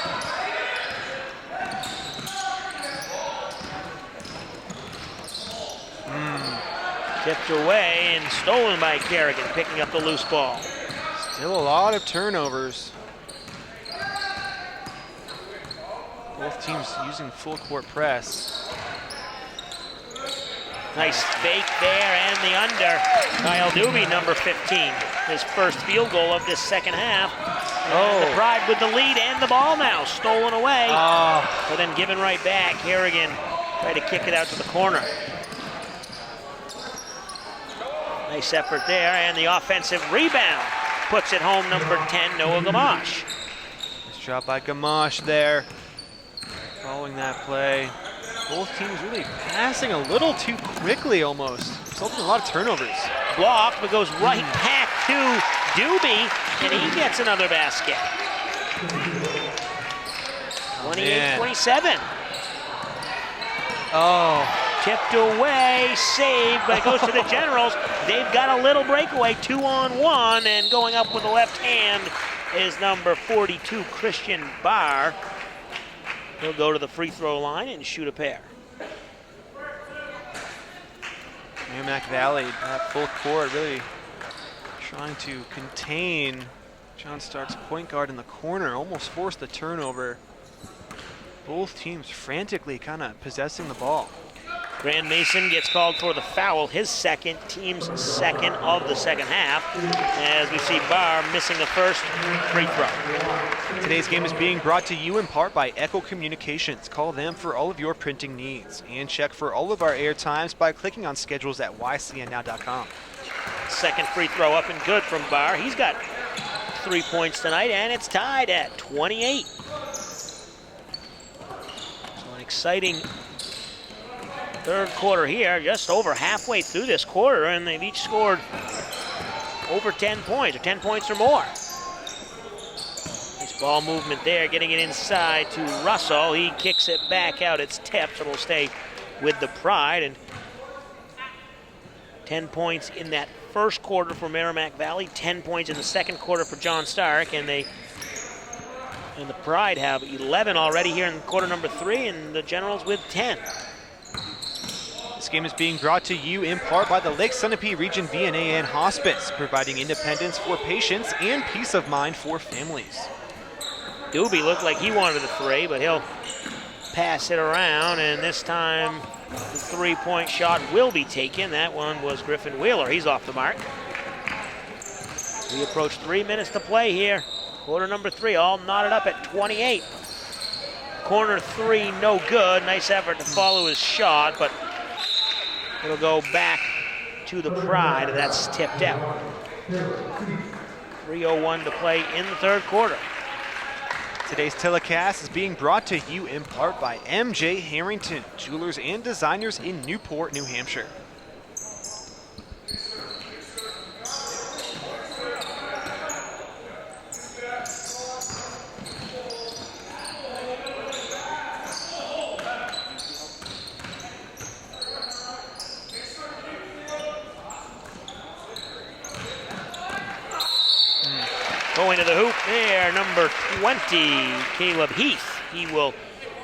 Tipped away and stolen by Kerrigan, picking up the loose ball. Still a lot of turnovers. Both teams using full court press. Nice fake there and the under. Kyle Doobie, number 15, his first field goal of this second half. And the Pride with the lead and the ball now stolen away, but then given right back. Kerrigan tried to kick it out to the corner. Nice effort there, and the offensive rebound puts it home, number 10, Noah Gamache. Nice job by Gamache there. Following that play. Both teams really passing a little too quickly almost. Resulting in a lot of turnovers. Blocked, but goes right back to Doobie, and he gets another basket. 28-27. Tipped away, saved, but it goes to the Generals. They've got a little breakaway, 2-on-1, and going up with the left hand is number 42, Christian Barr. He'll go to the free throw line and shoot a pair. Merrimack Valley, that full court, really trying to contain John Stark's point guard in the corner, almost forced the turnover. Both teams frantically kind of possessing the ball. Grand Mason gets called for the foul, his second, team's second of the second half, as we see Barr missing the first free throw. Today's game is being brought to you in part by Echo Communications. Call them for all of your printing needs. And check for all of our air times by clicking on schedules at YCNnow.com. Second free throw up and good from Barr. He's got 3 points tonight, and it's tied at 28. So an exciting third quarter here, just over halfway through this quarter, and they've each scored over 10 points, or 10 points or more. Nice ball movement there, getting it inside to Russell. He kicks it back out. It's tipped, so it'll stay with the Pride. And 10 points in that first quarter for Merrimack Valley, 10 points in the second quarter for John Stark, and the Pride have 11 already here in quarter number 3, and the Generals with 10. This game is being brought to you in part by the Lake Sunapee Region VNA and Hospice, providing independence for patients and peace of mind for families. Doobie looked like he wanted the 3, but he'll pass it around, and this time the three-point shot will be taken. That one was Griffin Wheeler. He's off the mark. We approach 3 minutes to play here. Quarter number 3, all knotted up at 28. Corner 3, no good. Nice effort to follow his shot, but it'll go back to the Pride, and that's tipped out. 3:01 to play in the third quarter. Today's telecast is being brought to you in part by MJ Harrington, jewelers and designers in Newport, New Hampshire. Going to the hoop there, number 20, Caleb Heath. He will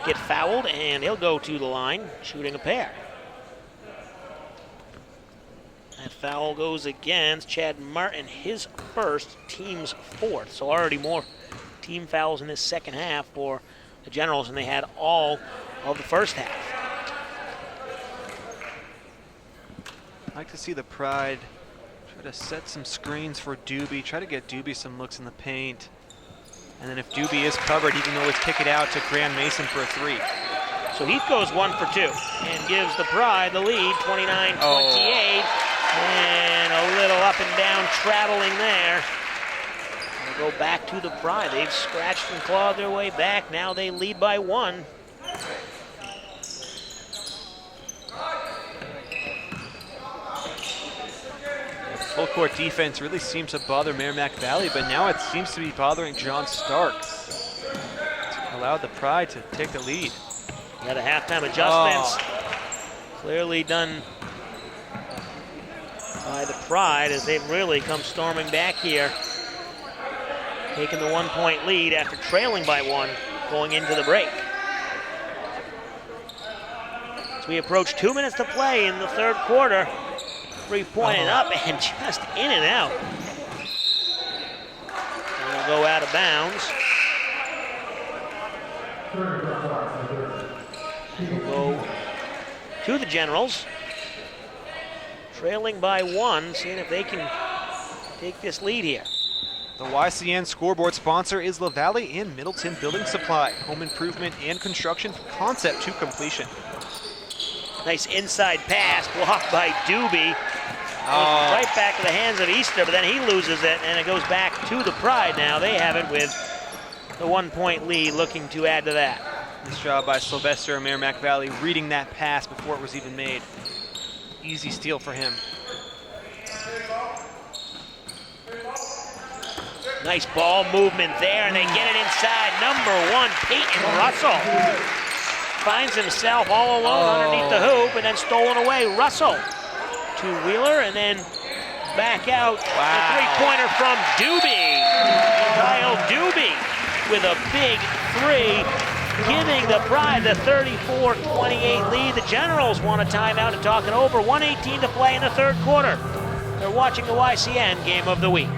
get fouled, and he'll go to the line, shooting a pair. That foul goes against Chad Martin, his first, team's fourth. So already more team fouls in this second half for the Generals than they had all of the first half. I'd like to see the Pride try to set some screens for Doobie, try to get Doobie some looks in the paint. And then if Doobie is covered, he can always kick it out to Graham Mason for a three. So Heath goes 1 for 2 and gives the Pride the lead, 29-28. And a little up and down traveling there. They'll go back to the Pride. They've scratched and clawed their way back. Now they lead by 1. Full court defense really seems to bother Merrimack Valley, but now it seems to be bothering John Stark. It's allowed the Pride to take the lead. Yeah, the halftime adjustments clearly done by the Pride as they've really come storming back here, taking the 1-point lead after trailing by 1 going into the break. As we approach 2 minutes to play in the third quarter, 3-point up and just in and out. And they'll go out of bounds. We'll go to the Generals, trailing by 1, seeing if they can take this lead here. The YCN scoreboard sponsor is LaValle and Middleton Building Supply. Home improvement and construction from concept to completion. Nice inside pass, blocked by Doobie. Right back to the hands of Easter, but then he loses it, and it goes back to the Pride now. They have it with the 1-point lead, looking to add to that. Nice job by Sylvester and Merrimack Valley reading that pass before it was even made. Easy steal for him. Nice ball movement there, and they get it inside. Number 1, Peyton Russell finds himself all alone underneath the hoop, and then stolen away. Russell to Wheeler, and then back out. A three-pointer from Doobie. Kyle Doobie with a big 3, giving the Pride the 34-28 lead. The Generals want a timeout to talk it over. 1:18 to play in the third quarter. They're watching the YCN Game of the Week.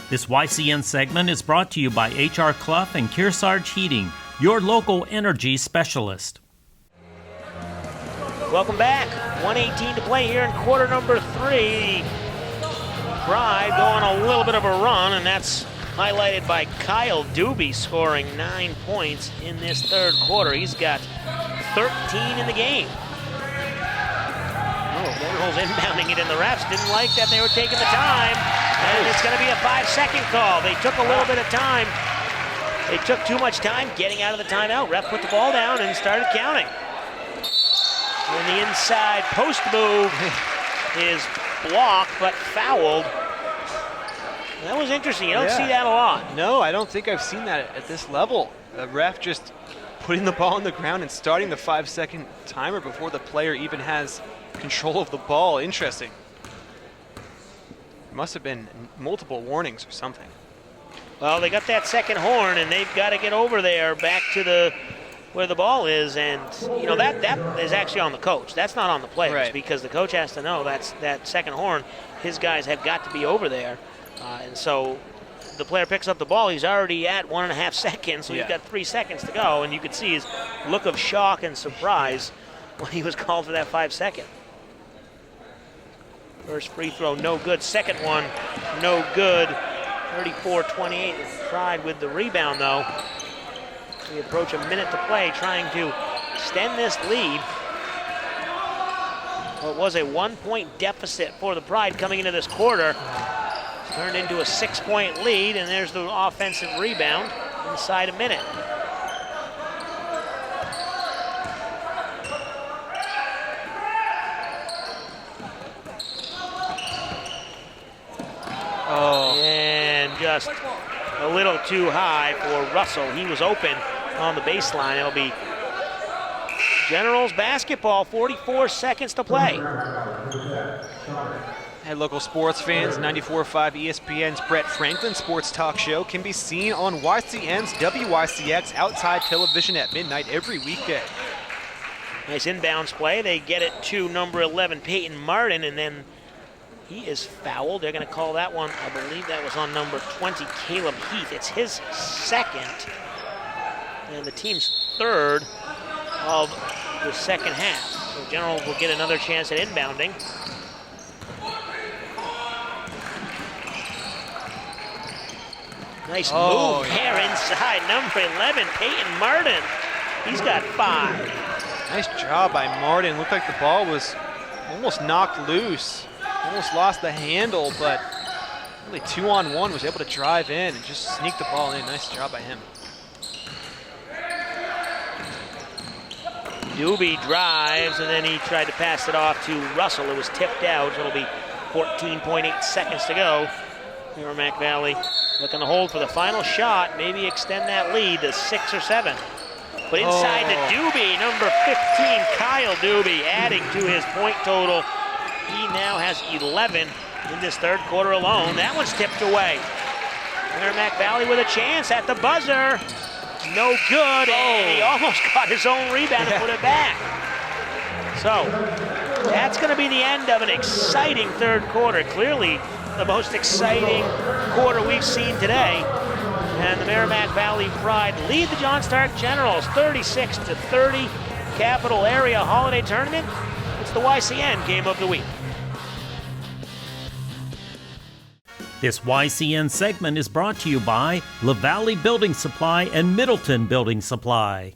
This YCN segment is brought to you by H.R. Clough and Kearsarge Heating, your local energy specialist. Welcome back. 1:18 to play here in quarter number 3. Pride going a little bit of a run, and that's highlighted by Kyle Doobie scoring 9 points in this third quarter. He's got 13 in the game. Generals inbounding it, and the refs didn't like that they were taking the time. And it's going to be a 5-second call. They took a little bit of time. They took too much time getting out of the timeout. Ref put the ball down and started counting. And the inside post move is blocked but fouled. That was interesting. You don't see that a lot. No, I don't think I've seen that at this level. The ref just putting the ball on the ground and starting the 5-second timer before the player even has control of the ball. Interesting. Must have been multiple warnings or something. Well, they got that second horn, and they've got to get over there back to where the ball is, and you know that is actually on the coach. That's not on the players, because the coach has to know that's that second horn. His guys have got to be over there, and so the player picks up the ball. He's already at 1.5 seconds, so he's got 3 seconds to go, and you could see his look of shock and surprise when he was called for that 5 second. First free throw, no good. Second one, no good. 34-28. Pride with the rebound, though. We approach a minute to play, trying to extend this lead. What was a 1-point deficit for the Pride coming into this quarter turned into a 6-point lead, and there's the offensive rebound inside a minute. And just a little too high for Russell. He was open on the baseline. It'll be Generals basketball, 44 seconds to play. Hey, local sports fans, 94.5 ESPN's Brett Franklin Sports Talk Show can be seen on YCN's WYCX Outside Television at midnight every weekday. Nice inbounds play. They get it to number 11, Peyton Martin, and then he is fouled. They're going to call that one. I believe that was on number 20, Caleb Heath. It's his second and the team's third of the second half. So Generals will get another chance at inbounding. Nice move here inside. Number 11, Peyton Martin. He's got 5. Nice job by Martin. Looked like the ball was almost knocked loose. Almost lost the handle, but really 2-on-1 was able to drive in and just sneak the ball in. Nice job by him. Doobie drives, and then he tried to pass it off to Russell. It was tipped out, so it'll be 14.8 seconds to go. Merrimack Valley looking to hold for the final shot, maybe extend that lead to 6 or 7. But inside to Doobie, number 15, Kyle Doobie, adding to his point total. He now has 11 in this third quarter alone. That one's tipped away. Merrimack Valley with a chance at the buzzer. No good, and he almost got his own rebound and put it back. So that's going to be the end of an exciting third quarter. Clearly the most exciting quarter we've seen today. And the Merrimack Valley Pride lead the John Stark Generals 36-30. Capital Area Holiday Tournament. It's the YCN Game of the Week. This YCN segment is brought to you by La Valley Building Supply and Middleton Building Supply.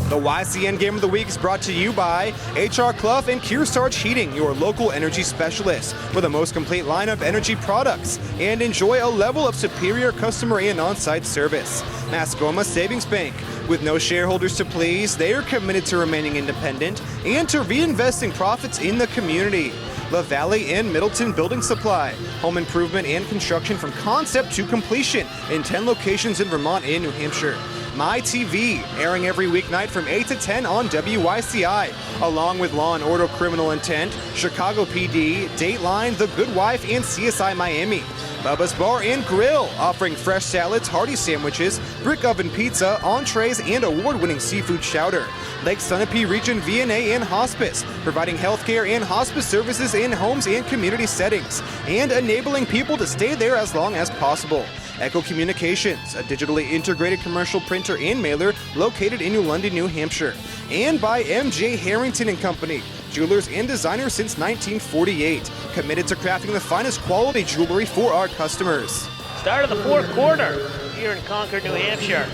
The YCN Game of the Week is brought to you by HR Clough and Kearsarge Heating, your local energy specialist, for the most complete line of energy products, and enjoy a level of superior customer and on-site service. Mascoma Savings Bank. With no shareholders to please, they are committed to remaining independent and to reinvesting profits in the community. La Valley and Middleton Building Supply. Home improvement and construction from concept to completion in 10 locations in Vermont and New Hampshire. My TV, airing every weeknight from 8 to 10 on WYCI, along with Law & Order Criminal Intent, Chicago PD, Dateline, The Good Wife, and CSI Miami. Bubba's Bar and Grill, offering fresh salads, hearty sandwiches, brick oven pizza, entrees, and award-winning seafood chowder. Lake Sunapee Region VNA and Hospice, providing healthcare and hospice services in homes and community settings, and enabling people to stay there as long as possible. Echo Communications, a digitally integrated commercial printer and mailer located in New London, New Hampshire. And by MJ Harrington and Company, jewelers and designers since 1948, committed to crafting the finest quality jewelry for our customers. Start of the fourth quarter here in Concord, New Hampshire.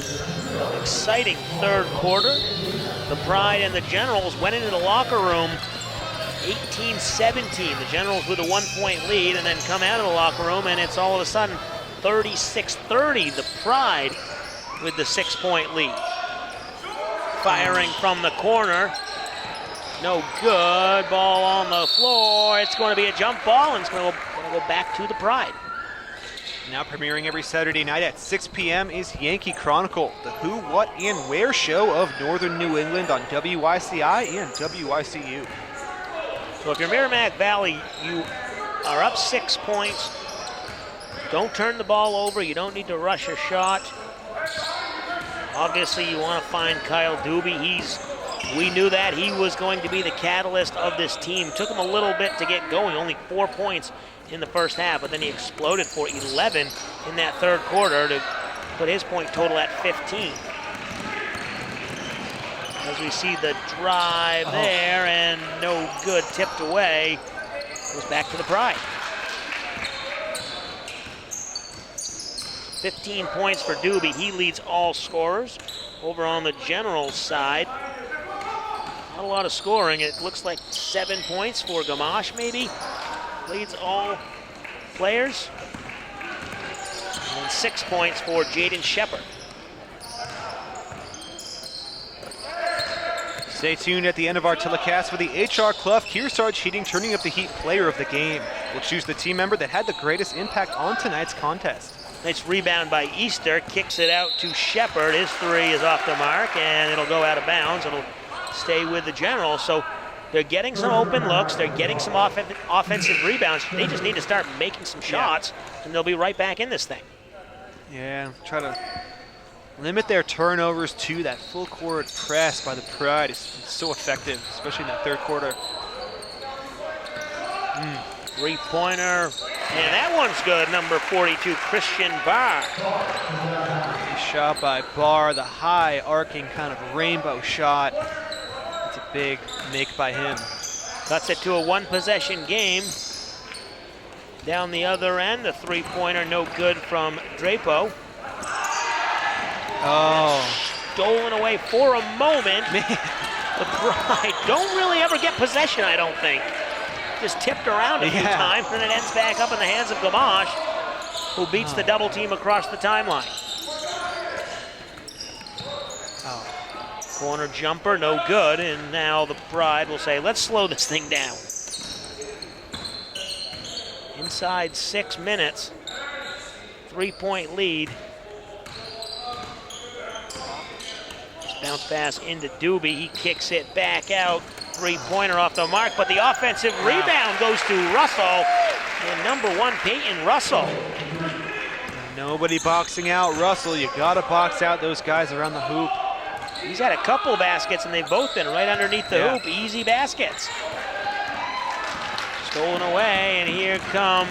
Exciting third quarter. The Pride and the Generals went into the locker room 18-17. The Generals with a 1-point lead, and then come out of the locker room, and it's all of a sudden 36-30, the Pride with the 6-point lead. Firing from the corner. No good. Ball on the floor. It's going to be a jump ball, and it's going to go back to the Pride. Now premiering every Saturday night at 6 p.m. is Yankee Chronicle, the who, what, and where show of Northern New England on WYCI and WYCU. So if you're Merrimack Valley, you are up 6 points. Don't turn the ball over. You don't need to rush a shot. Obviously, you want to find Kyle Doobie. We knew that he was going to be the catalyst of this team. Took him a little bit to get going, only 4 points in the first half, but then he exploded for 11 in that third quarter to put his point total at 15. As we see the drive there, and no good, tipped away. Goes back to the Pride. 15 points for Doobie. He leads all scorers. Over on the Generals side, Not a lot of scoring. It looks like 7 points for Gamache, maybe. Leads all players. And 6 points for Jaden Shepard. Stay tuned at the end of our telecast for the HR Clough Kearsarge Heating Turning Up the Heat Player of the Game. We'll choose the team member that had the greatest impact on tonight's contest. Nice rebound by Easter. Kicks it out to Shepard. His three is off the mark, and it'll go out of bounds. It'll stay with the Generals. So they're getting some open looks. They're getting some offensive rebounds. They just need to start making some shots, and they'll be right back in this thing. Yeah, try to limit their turnovers to that full court press by the Pride. It's so effective, especially in that third quarter. Three-pointer, and that one's good. Number 42, Christian Barr. Nice shot by Barr, the high arcing kind of rainbow shot. It's a big make by him. Cuts it to a one-possession game. Down the other end, the three-pointer no good from Drapo. Oh. Stolen away for a moment. Man. The Pride don't really ever get possession, I don't think. Just tipped around a few times, and it ends back up in the hands of Gamache, who beats the double team across the timeline. Corner jumper, no good, and now the Pride will say, let's slow this thing down. Inside 6 minutes, 3-point lead. Bounce pass into Doobie. He kicks it back out. Three-pointer off the mark, but the offensive rebound goes to Russell. And number 1, Peyton Russell. Nobody boxing out Russell. You gotta box out those guys around the hoop. He's had a couple baskets, and they've both been right underneath the hoop. Easy baskets. Stolen away, and here come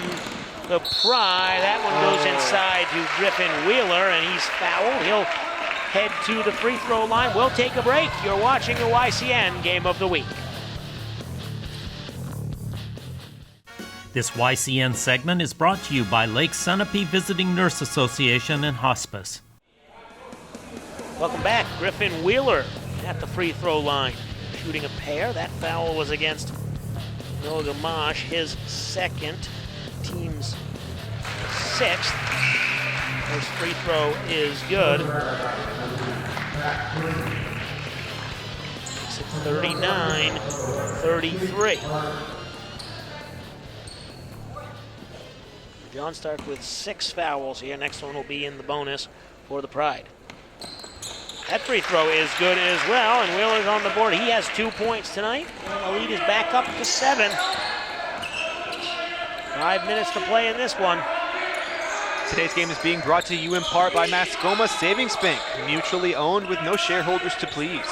the Pride. That one goes inside to Griffin Wheeler, and he's fouled. He'll head to the free throw line. We'll take a break. You're watching the YCN Game of the Week. This YCN segment is brought to you by Lake Sunapee Visiting Nurse Association and Hospice. Welcome back. Griffin Wheeler at the free throw line, shooting a pair. That foul was against Noah Gamache, his second, team's 6th. His free throw is good. It's 39-33. John Stark with 6 fouls here. Next one will be in the bonus for the Pride. That free throw is good as well, and Wheeler's on the board. He has 2 points tonight, and the lead is back up to 7. 5 minutes to play in this one. Today's game is being brought to you in part by Mascoma Savings Bank, mutually owned with no shareholders to please.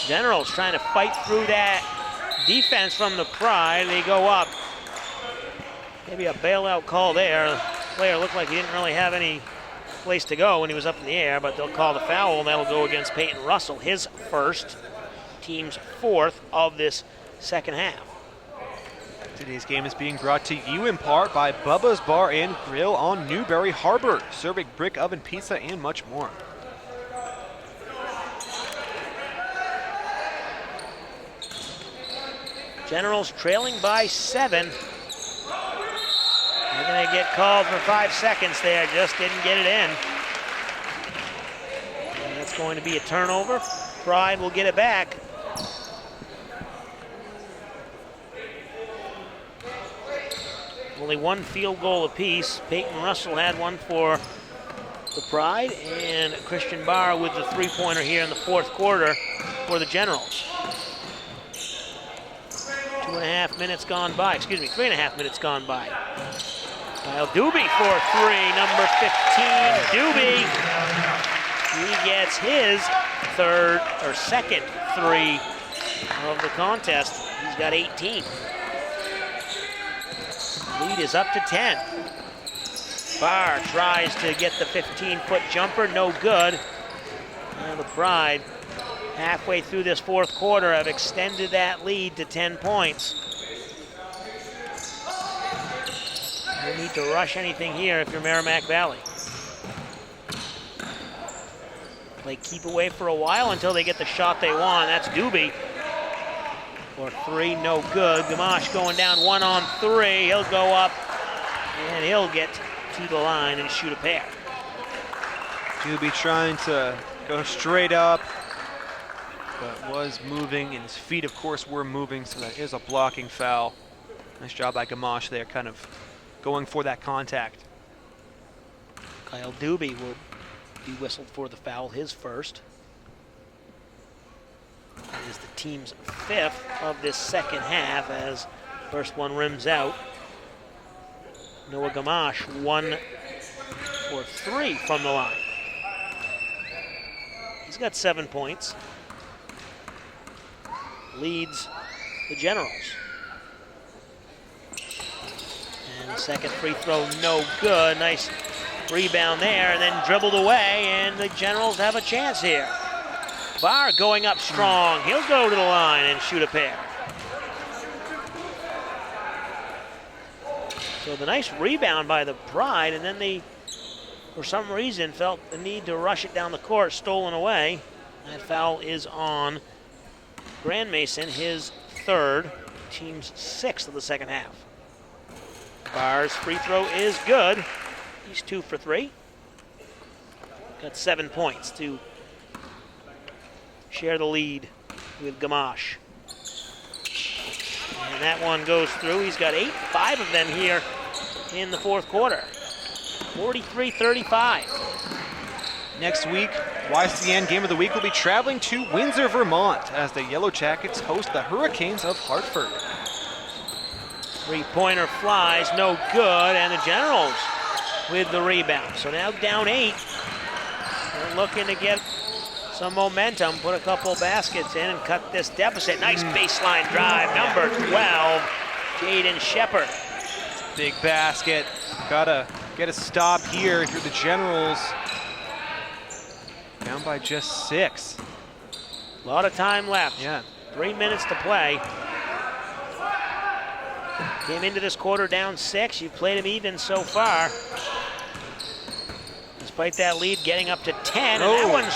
Generals trying to fight through that defense from the Pride. They go up. Maybe a bailout call there. The player looked like he didn't really have any place to go when he was up in the air, but they'll call the foul, and that'll go against Peyton Russell, his first, team's 4th of this second half. Today's game is being brought to you in part by Bubba's Bar and Grill on Newberry Harbor, serving brick oven pizza and much more. Generals trailing by 7. They're going to get called for 5 seconds there, just didn't get it in. And that's going to be a turnover. Pride will get it back. Only 1 field goal apiece. Peyton Russell had one for the Pride, and Christian Barr with the three-pointer here in the 4th quarter for the Generals. 3.5 minutes gone by. Kyle Doobie for 3, number 15, Doobie. He gets his second 3 of the contest. He's got 18. Lead is up to 10. Barr tries to get the 15-foot jumper, no good. And the Pride, halfway through this 4th quarter, have extended that lead to 10 points. You need to rush anything here if you're Merrimack Valley. Play keep away for a while until they get the shot they want. That's Doobie. For three, no good. Gamache going down 1 on 3. He'll go up and he'll get to the line and shoot a pair. Doobie trying to go straight up, but was moving, and his feet, of course, were moving, so that is a blocking foul. Nice job by Gamache there, kind of going for that contact. Kyle Doobie will be whistled for the foul, his first. It is the team's 5th of this second half as first one rims out. Noah Gamache 1 for 3 from the line. He's got 7 points. Leads the Generals. And the second free throw, no good. Nice rebound there, and then dribbled away, and the Generals have a chance here. Barr going up strong. He'll go to the line and shoot a pair. So the nice rebound by the Pride, and then they, for some reason, felt the need to rush it down the court, stolen away. That foul is on Grand Mason, his 3rd, team's 6th of the second half. Barr's free throw is good. He's 2 for 3. Got 7 points to share the lead with Gamache. And that one goes through. He's got 5 of them here in the 4th quarter. 43-35. Next week, YCN Game of the Week will be traveling to Windsor, Vermont, as the Yellow Jackets host the Hurricanes of Hartford. Three-pointer flies, no good, and the Generals with the rebound. So now down 8. They're looking to get some momentum, put a couple baskets in and cut this deficit. Nice baseline drive, number 12, Jaden Shepard. Big basket. Gotta get a stop here if you're the Generals. Down by just 6. A lot of time left. Yeah. 3 minutes to play. Came into this quarter down 6. You've played them even so far. Despite that lead, getting up to 10, and that one's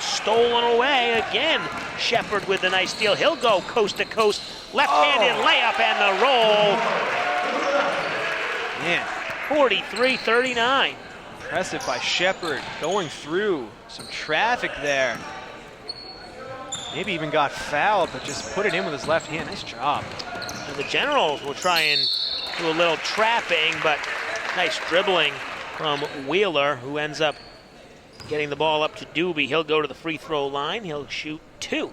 stolen away again. Shepard with the nice steal. He'll go coast to coast, left-handed layup and the roll. Man. 43-39. Impressive by Shepard, going through some traffic there. Maybe even got fouled, but just put it in with his left hand. Nice job. And the Generals will try and do a little trapping, but nice dribbling from Wheeler, who ends up getting the ball up to Doobie. He'll go to the free throw line. He'll shoot 2.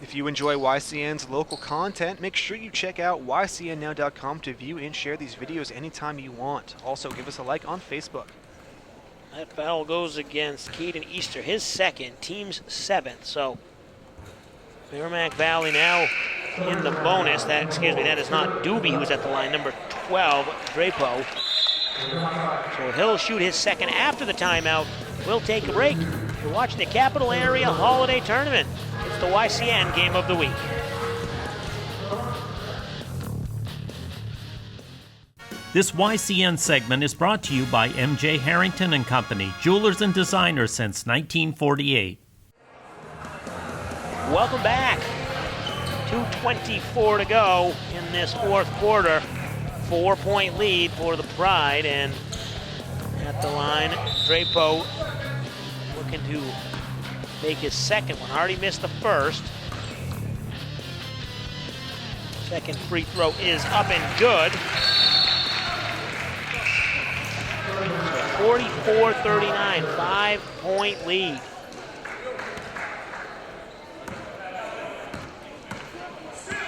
If you enjoy YCN's local content, make sure you check out ycnnow.com to view and share these videos anytime you want. Also, give us a like on Facebook. That foul goes against Caden Easter, his 2nd, team's 7th. So Merrimack Valley now in the bonus. That is not Doobie who's at the line, number 12, Drapo. So he'll shoot his 2nd after the timeout. We'll take a break. You're watching the Capital Area Holiday Tournament. It's the YCN Game of the Week. This YCN segment is brought to you by MJ Harrington and Company, jewelers and designers since 1948. Welcome back. 2:24 to go in this 4th quarter. 4-point lead for the Pride, and at the line, Drapo looking to make his 2nd one. Already missed the 1st. 2nd free throw is up and good. 44-39, 5-point lead.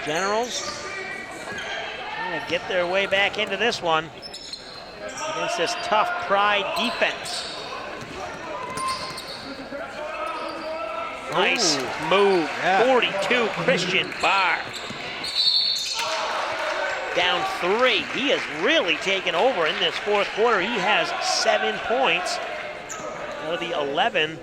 Generals trying to get their way back into this one against this tough Pride defense. Nice move, 42, Christian Barr. Down 3. He has really taken over in this 4th quarter. He has 7 points out of the 11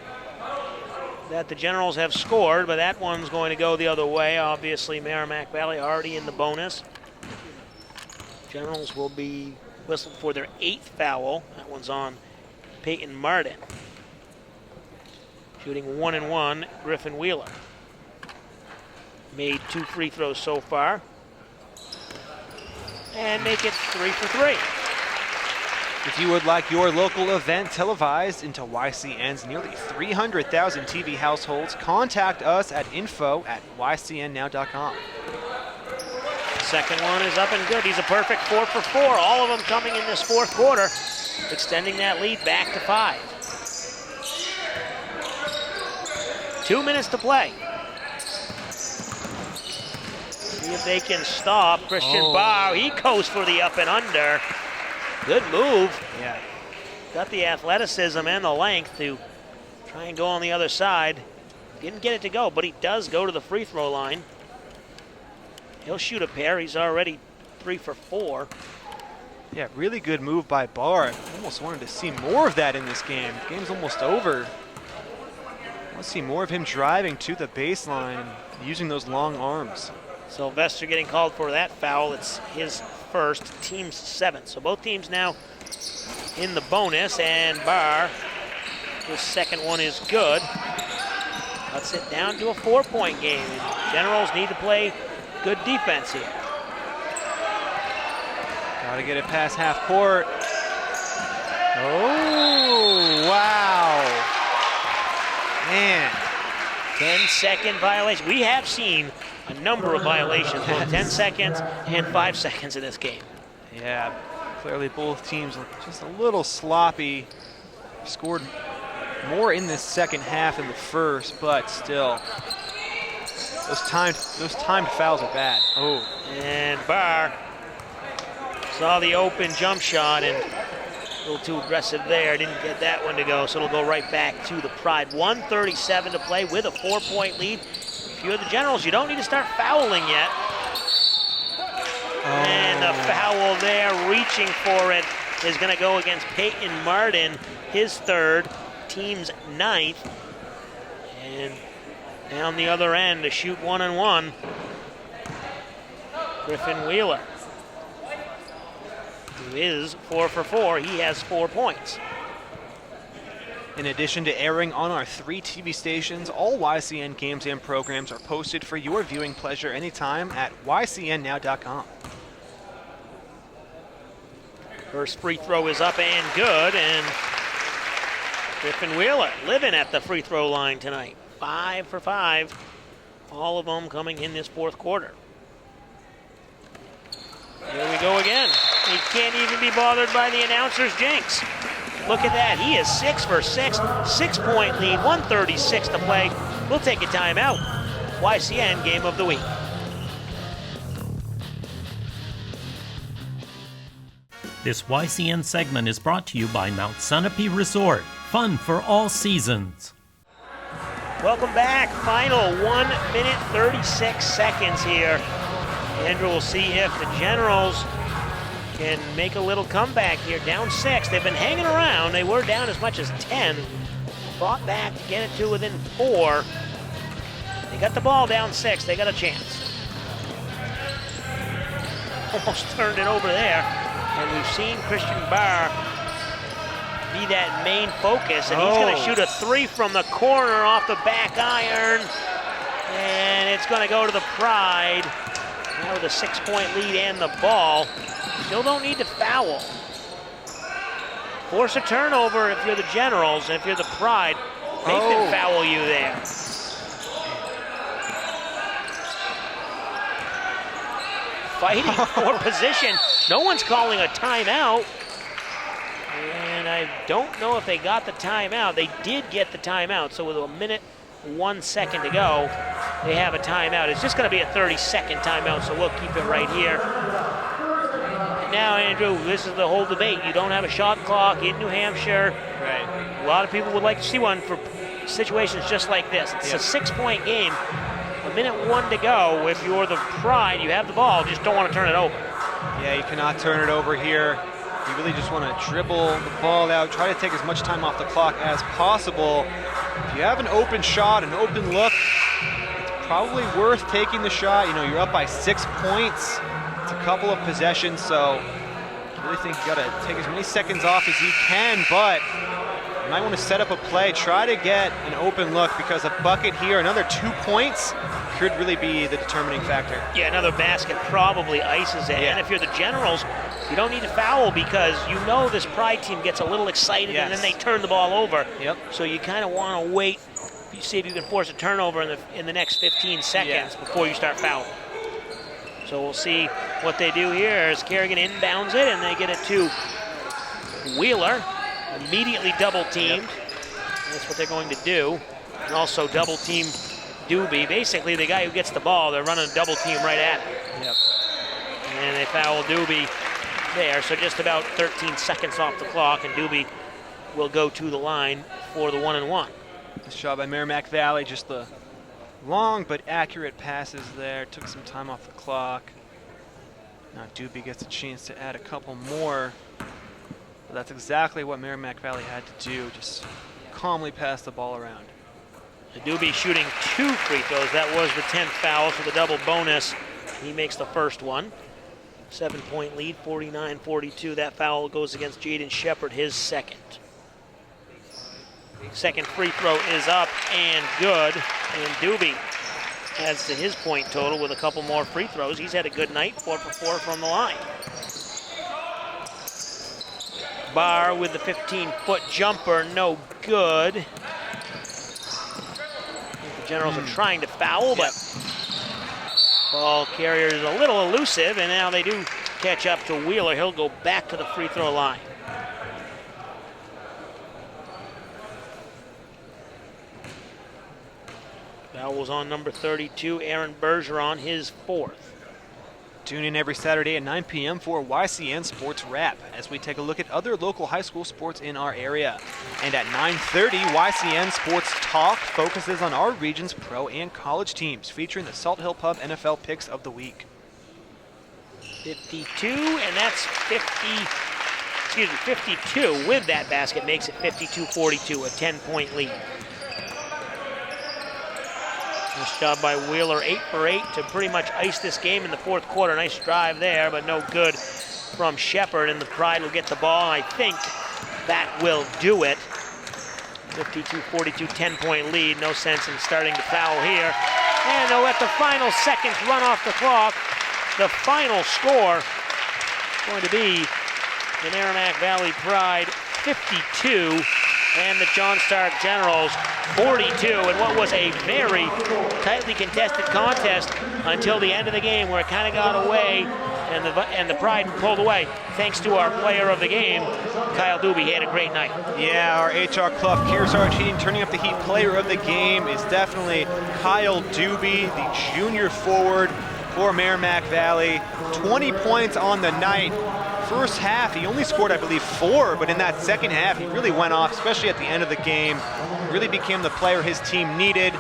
that the Generals have scored, but that one's going to go the other way. Obviously, Merrimack Valley already in the bonus. Generals will be whistled for their 8th foul. That one's on Peyton Martin. Shooting 1 and 1, Griffin Wheeler. Made 2 free throws so far. And make it 3 for 3. If you would like your local event televised into YCN's nearly 300,000 TV households, contact us at info@ycnnow.com. Second one is up and good. He's a perfect 4 for 4. All of them coming in this fourth quarter, extending that lead back to 5. 2 minutes to play. See if they can stop Christian Barr. He goes for the up and under. Good move. Yeah. Got the athleticism and the length to try and go on the other side. Didn't get it to go, but he does go to the free throw line. He'll shoot a pair. He's already 3 for 4. Yeah, really good move by Barr. Almost wanted to see more of that in this game. The game's almost over. I want to see more of him driving to the baseline and using those long arms. Sylvester getting called for that foul. It's his first, team's 7th. So both teams now in the bonus, and Barr, his second one is good. Cuts it down to a 4-point game. Generals need to play good defense here. Gotta get it past half court. Oh, wow. Man. 10-second violation. We have seen a number of violations, both 10 seconds and 5 seconds in this game. Yeah, clearly both teams look just a little sloppy. Scored more in this second half than the first, but still. Those timed fouls are bad. Oh. And Barr saw the open jump shot and a little too aggressive there. Didn't get that one to go, so it'll go right back to the Pride. 1:37 to play with a 4-point lead. If you're the Generals, you don't need to start fouling yet. And the foul there, reaching for it, is going to go against Peyton Martin, his 3rd, team's 9th. And down the other end to shoot 1 and 1, Griffin Wheeler, who is 4 for 4. He has 4 points. In addition to airing on our 3 TV stations, all YCN games and programs are posted for your viewing pleasure anytime at ycnnow.com. First free throw is up and good, and Griffin Wheeler living at the free throw line tonight. 5 for 5, all of them coming in this fourth quarter. Here we go again. He can't even be bothered by the announcer's jinx. Look at that, he is 6 for 6, 6-point lead, 1:36 to play. We'll take a timeout. YCN Game of the Week. This YCN segment is brought to you by Mount Sunapee Resort. Fun for all seasons. Welcome back. Final 1 minute 36 seconds here. Andrew will see if the Generals can make a little comeback here. Down 6. They've been hanging around. They were down as much as 10. Fought back to get it to within 4. They got the ball down 6. They got a chance. Almost turned it over there. And we've seen Christian Barr be that main focus. And he's going to shoot a 3 from the corner off the back iron. And it's going to go to the Pride. Now with a 6-point lead and the ball. Still don't need to foul. Force a turnover if you're the Generals, and if you're the Pride, they can foul you there. Fighting for position. No one's calling a timeout. And I don't know if they got the timeout. They did get the timeout, so with a minute, 1 second to go, they have a timeout. It's just going to be a 30-second timeout, so we'll keep it right here. Now, Andrew, this is the whole debate. You don't have a shot clock in New Hampshire. Right. A lot of people would like to see one for situations just like this. It's a 6-point game. A minute 1 to go. If you're the Pride, you have the ball, just don't want to turn it over. Yeah, you cannot turn it over here. You really just want to dribble the ball out, try to take as much time off the clock as possible. If you have an open shot, an open look, it's probably worth taking the shot. You know, you're up by 6 points. It's a couple of possessions, so really think you got to take as many seconds off as you can, but you might want to set up a play, try to get an open look, because a bucket here, another 2 points, could really be the determining factor. Yeah, another basket probably ices it. Yeah. And if you're the Generals, you don't need to foul because you know this Pride team gets a little excited and then they turn the ball over. Yep. So you kind of want to wait, see if you can force a turnover in the next 15 seconds before you start fouling. So we'll see what they do here as Kerrigan inbounds it and they get it to Wheeler. Immediately double teamed. That's what they're going to do. And also double team Doobie. Basically the guy who gets the ball, they're running a double team right at him. Yep. And they foul Doobie there. So just about 13 seconds off the clock and Doobie will go to the line for the 1-and-1. Nice job by Merrimack Valley, just the long but accurate passes there. Took some time off the clock. Now Doobie gets a chance to add a couple more. But that's exactly what Merrimack Valley had to do, just calmly pass the ball around. Doobie shooting 2 free throws. That was the 10th foul, so the double bonus. He makes the first one. 7-point lead, 49-42. That foul goes against Jaden Shepard, his second. Second free throw is up and good. And Doobie adds to his point total with a couple more free throws. He's had a good night, 4 for 4 from the line. Barr with the 15-foot jumper, no good. The Generals are trying to foul, but ball carrier is a little elusive, and now they do catch up to Wheeler. He'll go back to the free throw line. Foul was on number 32, Aaron Bergeron, his 4th. Tune in every Saturday at 9 p.m. for YCN Sports Wrap as we take a look at other local high school sports in our area. And at 9:30, YCN Sports Talk focuses on our region's pro and college teams, featuring the Salt Hill Pub NFL Picks of the Week. 52, and that's 52 with that basket makes it 52-42, a 10-point lead. Nice job by Wheeler, 8 for 8 to pretty much ice this game in the 4th quarter. Nice drive there, but no good from Shepard, and the Pride will get the ball. I think that will do it. 52-42, 10-point lead. No sense in starting to foul here. And they'll let the final seconds run off the clock. The final score is going to be the Merrimack Valley Pride 52 and the John Stark Generals 42, and what was a very tightly contested contest until the end of the game, where it kind of got away and the Pride pulled away. Thanks to our player of the game, Kyle Doobie. He had a great night. Yeah, our HR Clough Kearsarge Heath turning up the heat. Player of the game is definitely Kyle Doobie, the junior forward for Merrimack Valley. 20 points on the night. First half, he only scored, I believe, 4, but in that second half, he really went off, especially at the end of the game. Really became the player his team needed.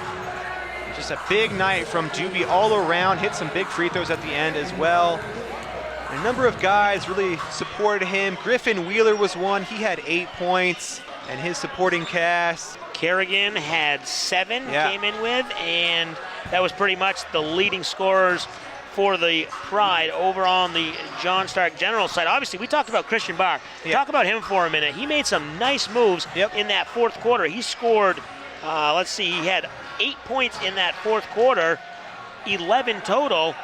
Just a big night from Doobie all around. Hit some big free throws at the end as well. And a number of guys really supported him. Griffin Wheeler was one. He had 8 points, and his supporting cast. Kerrigan had 7, came in with, and that was pretty much the leading scorers for the Pride over on the John Stark General side. Obviously, we talked about Christian Barr. Talk about him for a minute. He made some nice moves in that 4th quarter. He scored, let's see, he had 8 points in that 4th quarter, 11 total.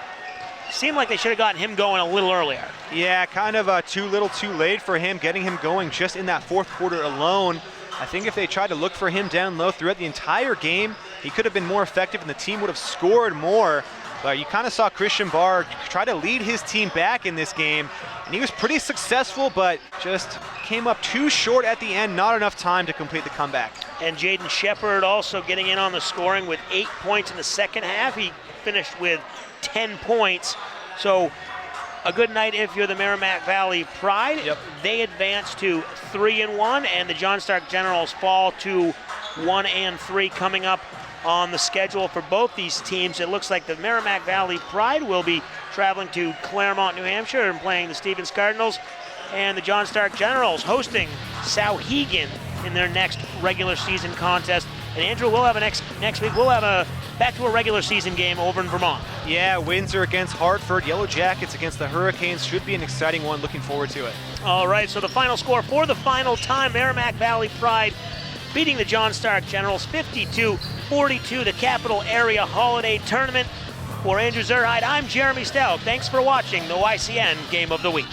Seemed like they should have gotten him going a little earlier. Yeah, kind of too little too late for him, getting him going just in that 4th quarter alone. I think if they tried to look for him down low throughout the entire game, he could have been more effective and the team would have scored more. But you kind of saw Christian Barr try to lead his team back in this game, and he was pretty successful, but just came up too short at the end, not enough time to complete the comeback. And Jaden Shepard also getting in on the scoring with 8 points in the second half. He finished with 10 points. So a good night if you're the Merrimack Valley Pride. They advance to 3-1, and the John Stark Generals fall to 1-3 coming up on the schedule for both these teams. It looks like the Merrimack Valley Pride will be traveling to Claremont, New Hampshire and playing the Stevens Cardinals, and the John Stark Generals hosting Sauhegan in their next regular season contest. And Andrew, we'll have next week, we'll have back to a regular season game over in Vermont. Yeah, Windsor against Hartford, Yellow Jackets against the Hurricanes. Should be an exciting one. Looking forward to it. All right, so the final score for the final time, Merrimack Valley Pride beating the John Stark Generals 52-42, the Capital Area Holiday Tournament. For Andrew Zerhide, I'm Jeremy Stout. Thanks for watching the YCN Game of the Week.